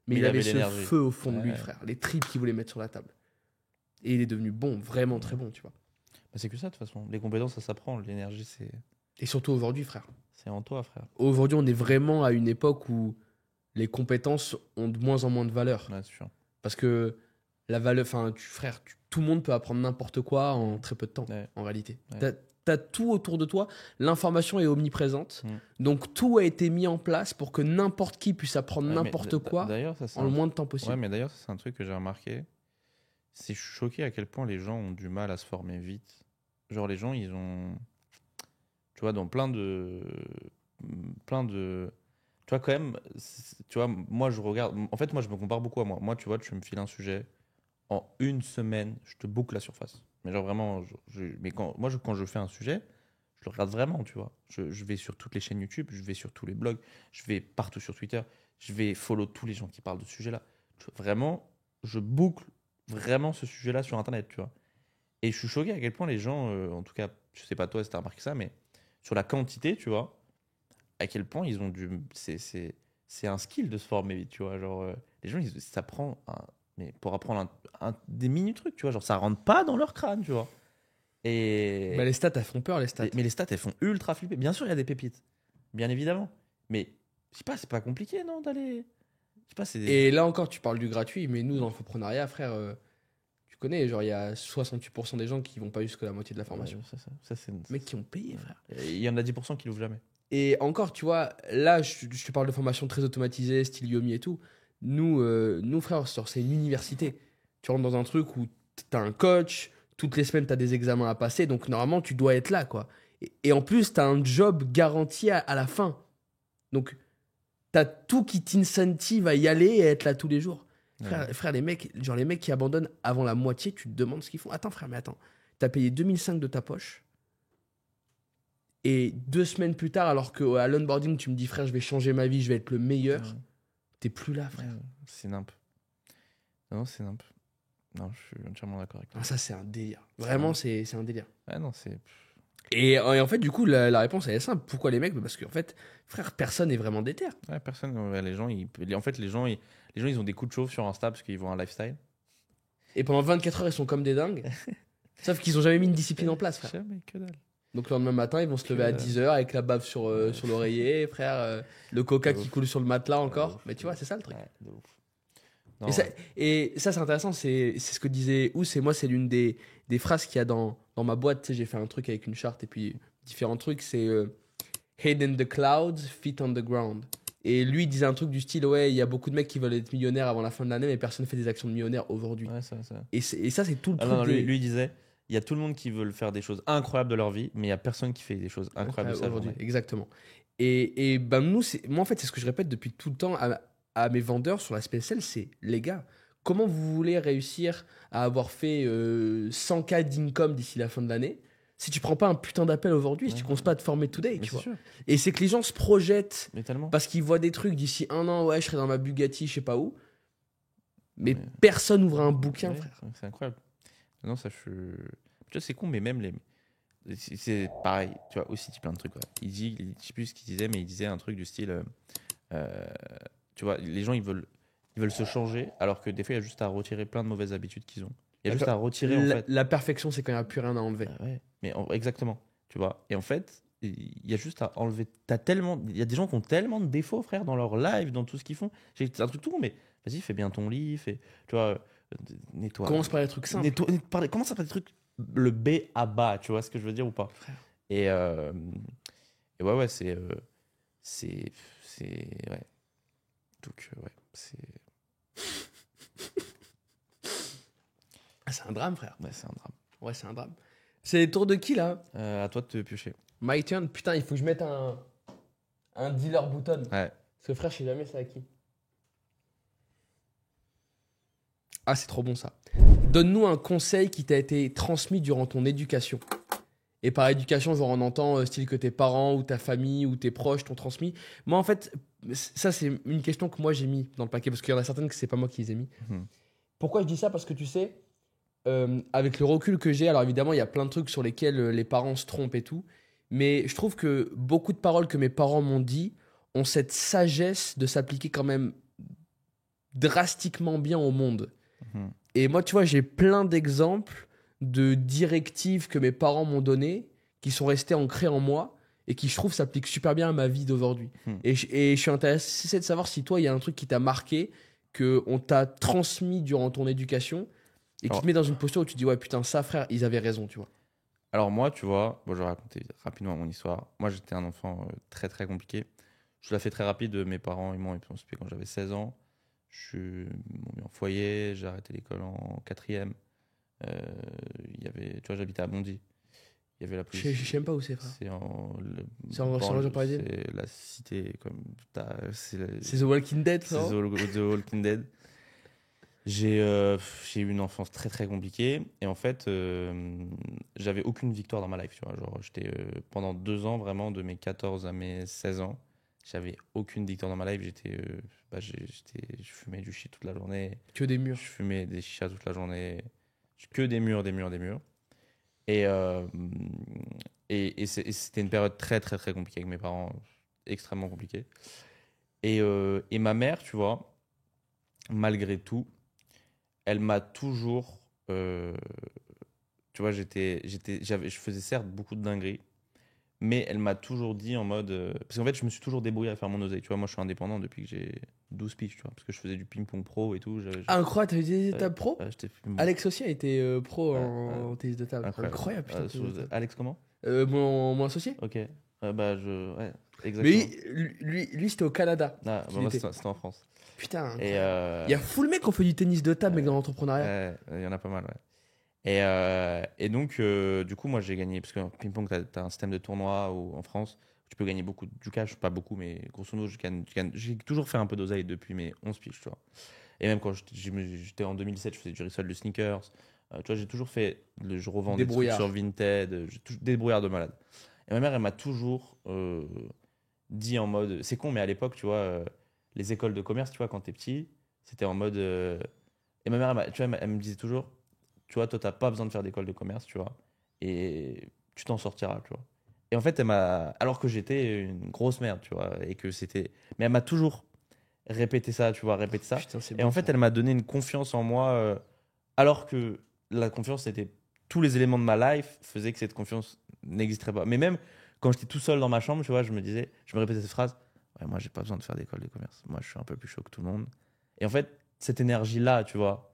Mais il avait ce l'énergie. feu au fond de lui, Ouais. frère. Les tripes qu'il voulait mettre sur la table. Et il est devenu bon, vraiment très bon, tu vois. Bah, c'est que ça, de toute façon. Les compétences, ça s'apprend. L'énergie, Et surtout aujourd'hui, frère. c'est en toi, frère. Aujourd'hui, on est vraiment à une époque où les compétences ont de moins en moins de valeur. Ouais, c'est sûr. Parce que la valeur, enfin, frère, tout le monde peut apprendre n'importe quoi en très peu de temps, Ouais. en réalité. Ouais. T'as tout autour de toi, l'information est omniprésente, donc tout a été mis en place pour que n'importe qui puisse apprendre Ouais, mais n'importe quoi D'ailleurs, ça, c'est en le moins de temps possible. Ouais, mais d'ailleurs, ça, c'est un truc que j'ai remarqué. C'est je suis choqué à quel point les gens ont du mal à se former vite. Genre, les gens, ils ont. Tu vois, dans plein de. Tu vois, quand même. Tu vois, moi, je regarde. En fait, moi, je me compare beaucoup à moi. Moi, tu vois, tu me files un sujet. En une semaine, je te boucle la surface. Mais genre, vraiment. Mais quand je fais un sujet, je le regarde vraiment, tu vois. Je vais sur toutes les chaînes YouTube, je vais sur tous les blogs, je vais partout sur Twitter, je vais follow tous les gens qui parlent de ce sujet-là. Vraiment, je boucle vraiment ce sujet-là sur Internet, tu vois. Et je suis choqué à quel point les gens, en tout cas, je sais pas toi si t'as remarqué ça, mais sur la quantité, tu vois, à quel point ils ont c'est un skill de se former vite, tu vois. Genre, les gens, ça prend mais pour apprendre des mini-trucs, tu vois. Genre, ça rentre pas dans leur crâne, tu vois. Et... Bah, les stats, elles font peur, les stats. Mais les stats, elles font ultra flipper. Bien sûr, il y a des pépites. Bien évidemment. Mais, je sais pas, c'est pas compliqué, non, d'aller... Je sais pas, c'est Et là encore, tu parles du gratuit, mais nous, dans l'infoprenariat, frère, tu connais, genre, il y a 68% des gens qui vont pas jusqu'à la moitié de la formation. Ça, c'est... Mecs qui ont payé, frère. Il y en a 10% qui l'ouvrent jamais. Et encore, tu vois, là, je te parle de formation très automatisée, style Yomi et tout. Nous frère, c'est une université. Tu rentres dans un truc où t'as un coach, toutes les semaines, t'as des examens à passer, donc normalement, tu dois être là, quoi. Et en plus, t'as un job garanti à la fin. Donc, t'as tout qui t'incentive à y aller et à être là tous les jours. Ouais. Frère, les mecs qui abandonnent avant la moitié, tu te demandes ce qu'ils font. Attends, frère, mais attends. T'as payé 2005 de ta poche. Et 2 semaines plus tard, alors qu'à l'onboarding, tu me dis, frère, je vais changer ma vie, je vais être le meilleur. Ouais. T'es plus là, frère. C'est nimp. Non, c'est nimp. Non, je suis entièrement d'accord avec toi. Ah, ça, c'est un délire. Vraiment, c'est un délire. Ouais, non, c'est. Et en fait, du coup, la réponse, elle est simple. Pourquoi les mecs? Parce qu'en fait, frère, personne n'est vraiment déter. Ouais, personne. Ouais, les gens, en fait, les gens, ils ont des coups de chauve sur Insta parce qu'ils voient un lifestyle. Et pendant 24 heures, ils sont comme des dingues. Sauf qu'ils ont jamais mis une discipline en place, frère. Jamais, que dalle. Donc le lendemain matin, ils vont se lever à 10h avec la bave sur l'oreiller, frère. Le coca De qui ouf. coule sur le matelas encore. De ouf, Mais tu vois, c'est ça le truc. Ouais, de ouf. Non, Et ça, c'est intéressant. C'est ce que disait Ous. Et moi, c'est l'une des phrases qu'il y a dans ma boîte. Tu sais, j'ai fait un truc avec une charte et puis différents trucs. C'est Head in the clouds, feet on the ground. Et lui, il disait un truc du style, ouais, il y a beaucoup de mecs qui veulent être millionnaires avant la fin de l'année, mais personne ne fait des actions de millionnaire aujourd'hui. Ouais, ça. Et ça, c'est tout le Ah truc. non, lui, il disait, il y a tout le monde qui veut faire des choses incroyables de leur vie, mais il y a personne qui fait des choses incroyables de sa aujourd'hui. journée. Exactement. Et ben nous, moi en fait, c'est ce que je répète depuis tout le temps à mes vendeurs sur l'aspect sales, c'est les gars, comment vous voulez réussir à avoir fait 100K d'income d'ici la fin de l'année si tu prends pas un putain d'appel aujourd'hui, si tu commences pas à te former today, Mais tu c'est vois. sûr. Et c'est que les gens se projettent Mais tellement. parce qu'ils voient des trucs d'ici 1 an, ouais, je serai dans ma Bugatti, je sais pas où. Mais Mais- personne ouvre un bouquin, Ouais, frère. c'est incroyable. Non, ça, tu vois, c'est con, mais même les. C'est pareil, tu vois, aussi, plein de trucs. Quoi. Je sais plus ce qu'il disait, mais il disait un truc du style. Tu vois, les gens, ils veulent se changer, alors que des fois, il y a juste à retirer plein de mauvaises habitudes qu'ils ont. Il y a juste à retirer, en fait. La perfection, c'est quand il n'y a plus rien à enlever. Ouais, mais exactement, tu vois. Et en fait, il y a juste à enlever. Il y a des gens qui ont tellement de défauts, frère, dans leur live, dans tout ce qu'ils font. C'est un truc tout con, mais vas-y, fais bien ton lit, tu vois, nettoie. Commence par les trucs simples. Commence par des trucs, le B à bas, tu vois ce que je veux dire ou pas? Frère. Et ouais, c'est. Ouais. Donc, ouais, c'est. Ah, c'est un drame, frère. Ouais, c'est un drame. Ouais, c'est un drame. C'est les tours de qui, là? À toi de te piocher. My turn. Putain, il faut que je mette un dealer button. Ouais. Parce que frère, je sais jamais c'est à qui. Ah, c'est trop bon ça. Donne-nous un conseil qui t'a été transmis durant ton éducation. Et par éducation, genre on entend style que tes parents ou ta famille ou tes proches t'ont transmis. Moi, en fait, ça c'est une question que moi j'ai mis dans le paquet parce qu'il y en a certaines que c'est pas moi qui les ai mis. Mhm. Pourquoi je dis ça? Parce que tu sais, avec le recul que j'ai, alors évidemment, il y a plein de trucs sur lesquels les parents se trompent et tout. Mais je trouve que beaucoup de paroles que mes parents m'ont dit ont cette sagesse de s'appliquer quand même drastiquement bien au monde. Mhm. Et moi, tu vois, j'ai plein d'exemples de directives que mes parents m'ont données qui sont restées ancrées en moi et qui, je trouve, s'appliquent super bien à ma vie d'aujourd'hui. Et je suis intéressé de savoir si toi, il y a un truc qui t'a marqué, qu'on t'a transmis durant ton éducation et qui Alors- te met dans une posture où tu te dis, ouais, putain, ça, frère, ils avaient raison, tu vois. Alors moi, tu vois, bon, je vais raconter rapidement mon histoire. Moi, j'étais un enfant très très compliqué. Je l'ai fait très rapide. Mes parents ils m'ont émancipé quand j'avais 16 ans. Ils m'ont mis en foyer. J'ai arrêté l'école en 4e. Il y avait, tu vois, j'habitais à Bondy. Il y avait la Je police. sais même pas où c'est, frère. C'est en C'est en région parisienne. C'est la cité comme C'est The Walking Dead, c'est ça. The Walking Dead. J'ai eu une enfance très très compliquée et en fait j'avais aucune victoire dans ma life, tu vois. Genre j'étais pendant 2 ans vraiment de mes 14 à mes 16 ans, j'avais aucune victoire dans ma life. Je fumais du shit toute la journée, Que des murs. je fumais des chichas toute la journée, que des murs. Et c'était une période très très très compliquée avec mes parents, extrêmement compliquée. Et ma mère, tu vois, malgré tout, elle m'a toujours. Tu vois, je faisais certes beaucoup de dingueries, mais elle m'a toujours dit en mode. Parce qu'en fait, je me suis toujours débrouillé à faire mon oseille. Tu vois, moi, je suis indépendant depuis que j'ai 12 piges, tu vois, parce que je faisais du ping-pong pro et tout. Incroyable, t'as eu des étapes pro? J'étais Alex aussi a été pro Ouais, en tennis de table. Incroyable, putain. tennis de table. Alex, comment? Mon associé? Ok. Ouais, exactement. Mais lui c'était au Canada. Ah, qu'il bah, moi, était. c'était en France. Putain. Et Il y a full mec qui ont fait du tennis de table, mais dans l'entrepreneuriat. il y en a pas mal, ouais. Et donc, du coup, moi, j'ai gagné. Parce que ping-pong, t'as un système de tournoi en France tu peux gagner du cash, pas beaucoup, mais grosso modo, j'ai toujours fait un peu d'oseille depuis mes 11 piges, tu vois. Et même quand j'étais en 2007, je faisais du resell de sneakers. Tu vois, j'ai toujours fait, je revends des trucs sur Vinted, des brouillards de malade. Et ma mère, elle m'a toujours dit en mode, c'est con, mais à l'époque, tu vois, les écoles de commerce, tu vois, quand t'es petit, c'était en mode. Et ma mère, tu vois, elle me disait toujours, tu vois, toi, t'as pas besoin de faire d'école de commerce, tu vois, et tu t'en sortiras, tu vois. Et en fait, alors que j'étais une grosse merde, tu vois, et que c'était. Mais elle m'a toujours répété ça, tu vois, répété ça. Putain, c'est Et bon, en fait, ça. elle m'a donné une confiance en moi, alors que la confiance, c'était. Tous les éléments de ma life faisaient que cette confiance n'existerait pas. Mais même quand j'étais tout seul dans ma chambre, tu vois, je me répétais cette phrase, ouais, moi, j'ai pas besoin de faire d'école de commerce. Moi, je suis un peu plus chaud que tout le monde. Et en fait, cette énergie-là, tu vois,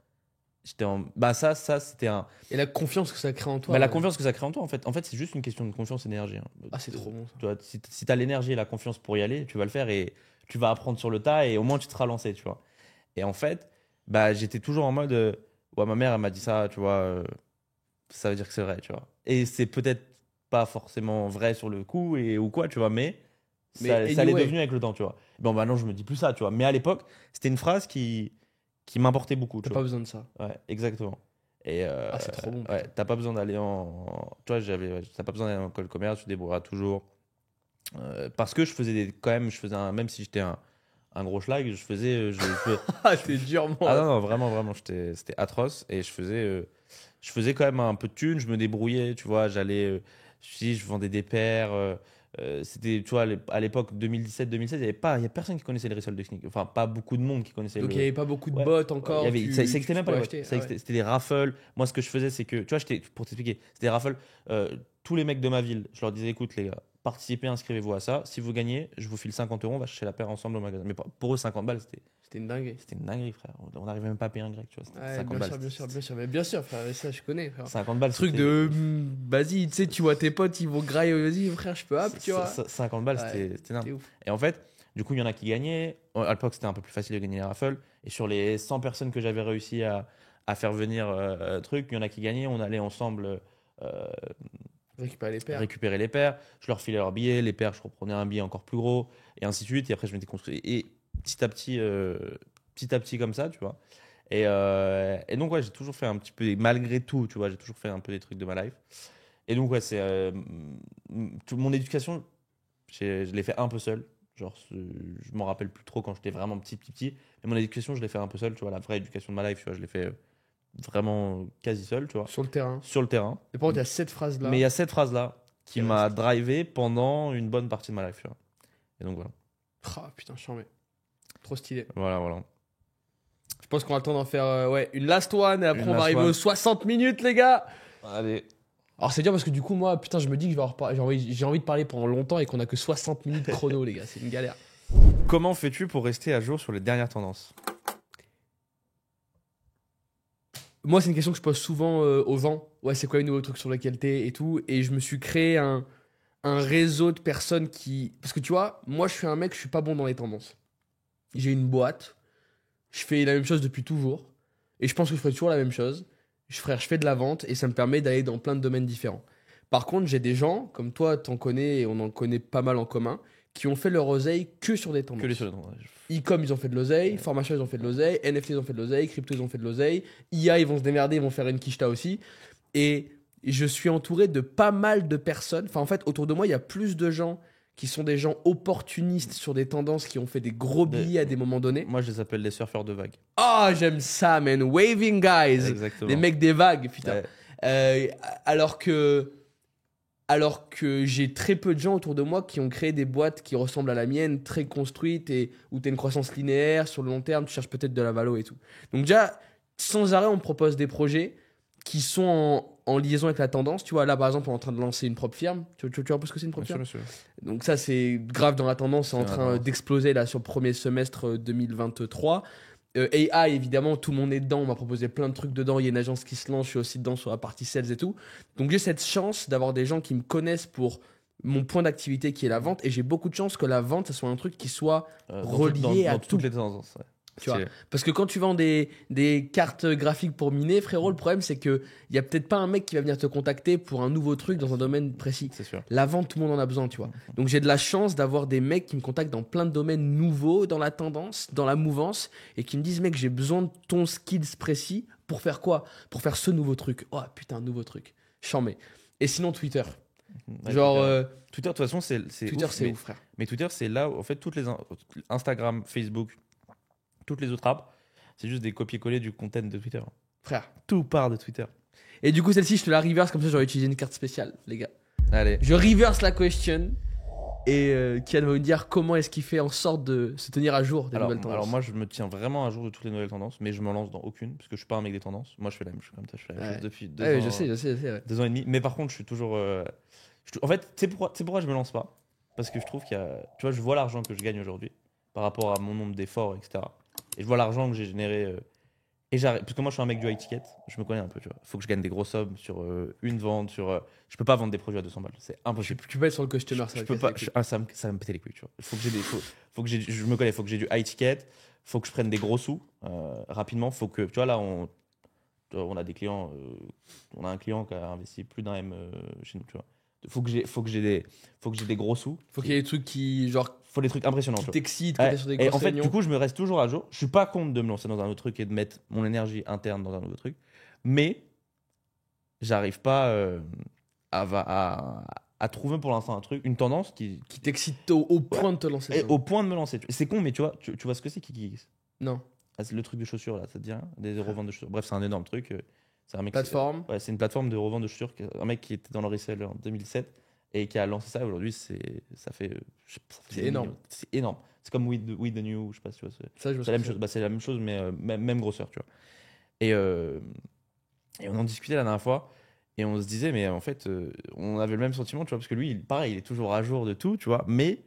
bah ça c'était un. Et la confiance que ça crée en toi. Bah, la confiance que ça crée en toi, en fait c'est juste une question de confiance et d'énergie, hein. Ah, c'est trop bon ça. Tu vois, si t'as l'énergie et la confiance pour y aller, tu vas le faire et tu vas apprendre sur le tas et au moins tu te seras lancé, tu vois. Et en fait, bah j'étais toujours en mode, ouais, ma mère elle m'a dit ça, tu vois, ça veut dire que c'est vrai, tu vois. Et c'est peut-être pas forcément vrai sur le coup ou quoi, tu vois, mais ça l'est anyway. devenu avec le temps, tu vois. Bon, bah non, je me dis plus ça, tu vois. Mais à l'époque, c'était une phrase qui m'importait beaucoup, tu T'as vois. pas besoin de ça. Ouais, exactement. Et Ah, c'est trop bon. ouais, t'as pas besoin d'aller tu vois, t'as pas besoin d'aller en école de commerce, tu te débrouilleras toujours. Parce que je faisais même si j'étais un gros schlag, Ah, t'es durement. ah non, non, vraiment, vraiment, c'était atroce. Et je faisais quand même un peu de thunes, je me débrouillais, tu vois, je vendais des paires. C'était, tu vois, à l'époque 2017-2016, il y a personne qui connaissait les resell de sneakers. Enfin, pas beaucoup de monde qui connaissait Donc il n'y avait pas beaucoup de Ouais. bots encore. Ça existait même pas. Acheter. C'était des raffles. Moi, ce que je faisais, c'est que, tu vois, pour t'expliquer, c'était des raffles. Tous les mecs de ma ville, je leur disais, écoute, les gars, participez, inscrivez-vous à ça. Si vous gagnez, je vous file 50 €, on va chercher la paire ensemble au magasin. Mais pour eux, 50 balles, C'était une dinguerie. c'était une dinguerie, frère. On n'arrivait même pas à payer un grec, tu vois. C'était Ouais, 50 bien balles. sûr, bien sûr, bien sûr. Mais bien sûr, frère, ça je connais. Frère. 50 balles, Truc c'était- de vas-y, tu sais, tu vois tes potes, ils vont grailler, vas-y, frère, je peux hop, tu vois. 50 balles, Ouais, c'était énorme. C'est ouf. Et en fait, du coup, il y en a qui gagnaient. À l'époque, c'était un peu plus facile de gagner les raffles. Et sur les 100 personnes que j'avais réussi à faire venir truc, il y en a qui gagnaient. On allait ensemble Récupérer les paires. récupérer les paires. Je leur filais leurs billets. Les paires, je reprenais un billet encore plus gros. Et ainsi de suite. Et après, je m'étais construit. Et petit à petit comme ça, tu vois. Et donc, ouais, j'ai toujours fait un petit peu, malgré tout, tu vois, j'ai toujours fait un peu des trucs de ma life. Et donc, ouais, mon éducation, je l'ai fait un peu seul. Genre, je m'en rappelle plus trop quand j'étais vraiment petit. Mais mon éducation, je l'ai fait un peu seul, tu vois. La vraie éducation de ma life, tu vois, je l'ai fait vraiment quasi seul, tu vois, Sur le terrain. sur le terrain. Et par contre, il y a cette phrase-là. Mais il y a cette phrase-là qui Qui m'a reste. drivé pendant une bonne partie de ma life, tu vois. Et donc, voilà. Ah, putain, je mets. Trop stylé. Voilà. Je pense qu'on a le temps d'en faire ouais, une last one et après Une on va last arriver one. aux 60 minutes, les gars. Allez. Alors c'est dur parce que du coup, moi, putain, je me dis que je vais en reparler. J'ai envie de parler pendant longtemps et qu'on a que 60 minutes chrono, les gars. C'est une galère. Comment fais-tu pour rester à jour sur les dernières tendances? Moi, c'est une question que je pose souvent aux gens. Ouais, c'est quoi les nouveaux trucs sur lesquels t'es et tout. Et je me suis créé un réseau de personnes qui. Parce que tu vois, moi, je suis un mec, je suis pas bon dans les tendances. J'ai une boîte. Je fais la même chose depuis toujours. Et je pense que je ferai toujours la même chose. Je fais de la vente et ça me permet d'aller dans plein de domaines différents. Par contre, j'ai des gens, comme toi, t'en connais et on en connaît pas mal en commun, qui ont fait leur oseille que sur des tendances. Que les choses. E-com, ils ont fait de l'oseille. Formation, ils ont fait de l'oseille. NFT, ils ont fait de l'oseille. Crypto, ils ont fait de l'oseille. IA, ils vont se démerder, ils vont faire une quicheta aussi. Et je suis entouré de pas mal de personnes. Enfin, en fait, autour de moi, il y a plus de gens qui sont des gens opportunistes sur des tendances, qui ont fait des gros billets à des moments donnés. Moi, je les appelle les surfeurs de vagues. Oh, j'aime ça, man. Waving guys. Exactement. Les mecs des vagues, putain. Ouais. Alors que j'ai très peu de gens autour de moi qui ont créé des boîtes qui ressemblent à la mienne, très construites, et où tu as une croissance linéaire sur le long terme, tu cherches peut-être de la valo et tout. Donc déjà, sans arrêt, on me propose des projets qui sont en liaison avec la tendance. Tu vois, là, par exemple, on est en train de lancer une propre firme. Tu vois un peu ce que c'est une propre Bien sûr, firme? bien sûr. Donc ça, c'est grave dans la tendance, c'est en C'est dans la train tendance. d'exploser là sur le premier semestre 2023. AI, évidemment, tout le monde est dedans. On m'a proposé plein de trucs dedans. Il y a une agence qui se lance. Je suis aussi dedans sur la partie sales et tout. Donc j'ai cette chance d'avoir des gens qui me connaissent pour mon point d'activité qui est la vente. Et j'ai beaucoup de chance que la vente, ce soit un truc qui soit relié à dans tout. toutes les tendances. Ouais. Tu vois. Stylé. Parce que quand tu vends des cartes graphiques pour miner, frérot, le problème c'est que il y a peut-être pas un mec qui va venir te contacter pour un nouveau truc dans un domaine précis. C'est sûr. La vente, tout le monde en a besoin, tu vois. Donc j'ai de la chance d'avoir des mecs qui me contactent dans plein de domaines nouveaux, dans la tendance, dans la mouvance, et qui me disent, mec, j'ai besoin de ton skills précis pour faire quoi? Pour faire ce nouveau truc. Oh putain, nouveau truc. Chambé. Et sinon, Twitter. Ouais, Genre, Twitter, de toute façon, c'est Twitter, ouf, c'est mais, ouf, frère. mais Twitter, c'est là où, en fait, Instagram, Facebook, toutes les autres apps, c'est juste des copier-coller du content de Twitter. Frère. Tout part de Twitter. Et du coup, celle-ci, je te la reverse, comme ça, j'aurais utilisé une carte spéciale, les gars. Allez. Je reverse la question. Et Kian va nous dire comment est-ce qu'il fait en sorte de se tenir à jour des nouvelles tendances. Alors moi, je me tiens vraiment à jour de toutes les nouvelles tendances, mais je me lance dans aucune, parce que je suis pas un mec des tendances. Moi, je fais la même chose comme ça, je fais la même Ouais. chose depuis 2 Ouais, ans. je sais, ouais. 2 ans et demi. Mais par contre, je suis toujours. En fait, c'est pourquoi je me lance pas. Parce que je trouve qu'il y a. Tu vois, je vois l'argent que je gagne aujourd'hui par rapport à mon nombre d'efforts, etc. Et je vois l'argent que j'ai généré. Et j'arrête. Parce que moi, je suis un mec du high ticket. Je me connais un peu, tu vois. Faut que je gagne des grosses sommes sur une vente. Je peux pas vendre des produits à 200 balles. C'est impossible. Tu peux être sur le customer, Je peux pas. Ça va me péter les couilles, tu vois. Faut que j'ai des. Faut que j'ai. Je me connais. Faut que j'ai du high ticket. Faut que je prenne des gros sous rapidement. Faut que. Tu vois, là, on a des clients. On a un client qui a investi plus d'un M chez nous, tu vois. Faut que j'ai des gros sous. Faut qu'il y ait des trucs qui, genre, Faut des trucs impressionnants. qui tu vois. t'excitent quand Ouais, t'es sur des et grosses en fait, réunions. du coup, je me reste toujours à jour. Je suis pas contre de me lancer dans un autre truc et de mettre mon énergie interne dans un nouveau truc. Mais j'arrive pas à trouver pour l'instant un truc, une tendance qui t'excite au point de te lancer. est dedans. au point de me lancer. C'est con, mais tu vois ce que c'est KikiX? Non. Ah, c'est le truc de chaussures là, ça te dit rien? Des reventes de chaussures. Bref, c'est un énorme truc. C'est un mec. Plateforme. Ouais, c'est une plateforme de revente de chaussures. Un mec qui était dans le resell en 2007 et qui a lancé ça. Aujourd'hui, ça fait C'est des énorme. millions. C'est énorme. C'est comme We the New, je sais pas si tu vois. Ça, je me C'est la même chose. Bah, c'est la même chose, mais même grosseur, tu vois. Et on en discutait la dernière fois. Et on se disait, mais en fait, on avait le même sentiment, tu vois, parce que lui, pareil, il est toujours à jour de tout, tu vois, mais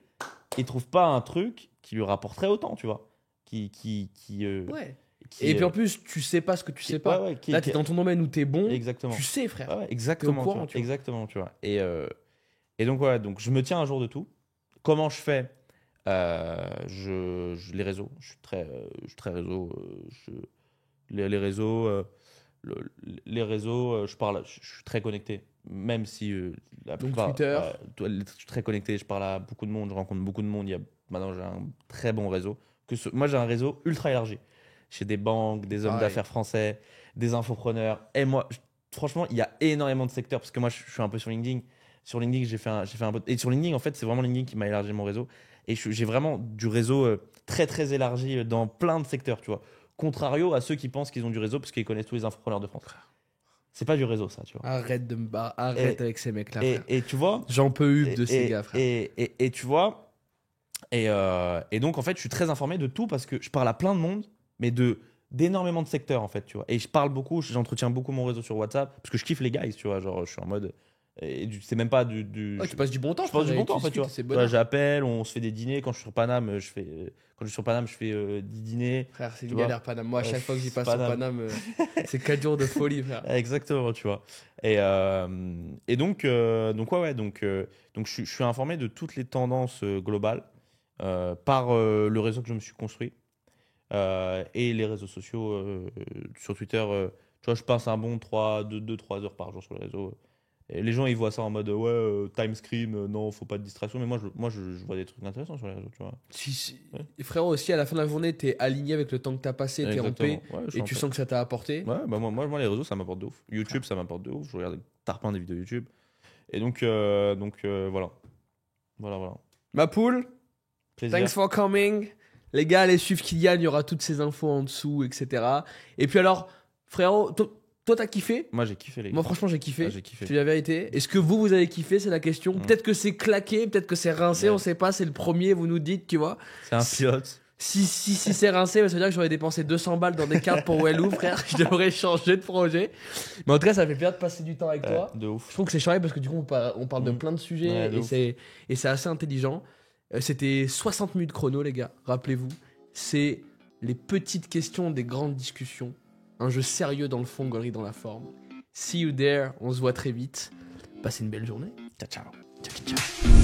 il trouve pas un truc qui lui rapporterait autant, tu vois. Ouais. Qui, Et puis en plus, tu sais pas ce que tu sais pas. Ouais, Là, t'es dans ton domaine où t'es bon. Exactement. Tu sais, frère. Ouais, exactement. T'es au courant, tu vois. tu vois. Exactement, tu vois. Et donc, voilà, donc je me tiens à jour de tout. Comment je fais les réseaux. Je suis très réseau. Les réseaux. Les réseaux, je suis très connecté, même si la Donc plupart, Twitter. je suis très connecté, je parle à beaucoup de monde, je rencontre beaucoup de monde. Maintenant, j'ai un très bon réseau. Moi, j'ai un réseau ultra élargi. Chez des banques, des hommes Pareil. d'affaires français, des infopreneurs. Et moi, franchement, il y a énormément de secteurs parce que moi, je suis un peu sur LinkedIn. Sur LinkedIn, j'ai fait un peu. Et sur LinkedIn, en fait, c'est vraiment LinkedIn qui m'a élargi mon réseau. Et j'ai vraiment du réseau très, très élargi dans plein de secteurs, tu vois. Contrario à ceux qui pensent qu'ils ont du réseau parce qu'ils connaissent tous les infopreneurs de France. C'est pas du réseau, ça, tu vois. Arrête de me barrer. Arrête avec ces mecs-là. frère. Et tu vois. J'en peux de ces gars, frère. Et tu vois. Et donc, en fait, je suis très informé de tout parce que je parle à plein de monde, mais d'énormément de secteurs, en fait, tu vois. Et je parle beaucoup, j'entretiens beaucoup mon réseau sur WhatsApp parce que je kiffe les guys, tu vois. Genre, je suis en mode. C'est même pas du. Ouais, tu passes du bon temps, Je passe du frère, bon et temps, en fait, tu vois. discutes, c'est Tu bon. vois, j'appelle, on se fait des dîners. Quand je suis sur Paname, je fais 10 dîners. Frère, c'est Tu une vois. galère, Paname. Moi, à chaque fois que j'y passe sur Paname. Paname, c'est 4 jours de folie, frère. Exactement, tu vois. Et donc je suis informé de toutes les tendances globales par le réseau que je me suis construit et les réseaux sociaux sur Twitter. Tu vois, je passe un bon 2-3 heures par jour sur le réseau. Et les gens, ils voient ça en mode time scream, non, faut pas de distraction. Mais moi, je vois des trucs intéressants sur les réseaux, tu vois. Ouais. Et frérot, aussi, à la fin de la journée, t'es aligné avec le temps que t'as passé, t'es en paix, Ouais, je suis et en tu paix. sens que ça t'a apporté. Ouais, bah moi, les réseaux, ça m'apporte de ouf. YouTube, ça m'apporte de ouf. Je regarde tarpin des vidéos YouTube. Et donc voilà. Voilà. Ma poule, Plaisir. thanks for coming. Les gars, allez suivre Kylian, il y aura toutes ces infos en dessous, etc. Et puis alors, frérot, toi, t'as kiffé? Moi, j'ai kiffé les gars. Moi, franchement, j'ai kiffé. Ah, j'ai kiffé. Je te dis la vérité. Est-ce que vous avez kiffé? C'est la question. Peut-être que c'est claqué, peut-être que c'est rincé, Ouais. on sait pas. C'est le premier, vous nous dites, tu vois. C'est un pilote. Si c'est rincé, ça veut dire que j'aurais dépensé 200 balles dans des cartes pour Wellou, frère. Je devrais changer de projet. Mais en tout cas, ça fait plaisir de passer du temps avec toi. De ouf. Je trouve que c'est charré parce que du coup, on parle de plein de sujets Ouais, de et ouf. c'est assez intelligent. C'était 60 minutes chrono, les gars. Rappelez-vous, c'est les petites questions des grandes discussions. Un jeu sérieux dans le fond, gaulerie dans la forme. See you there. On se voit très vite. Passez une belle journée. Ciao, ciao. Ciao, ciao.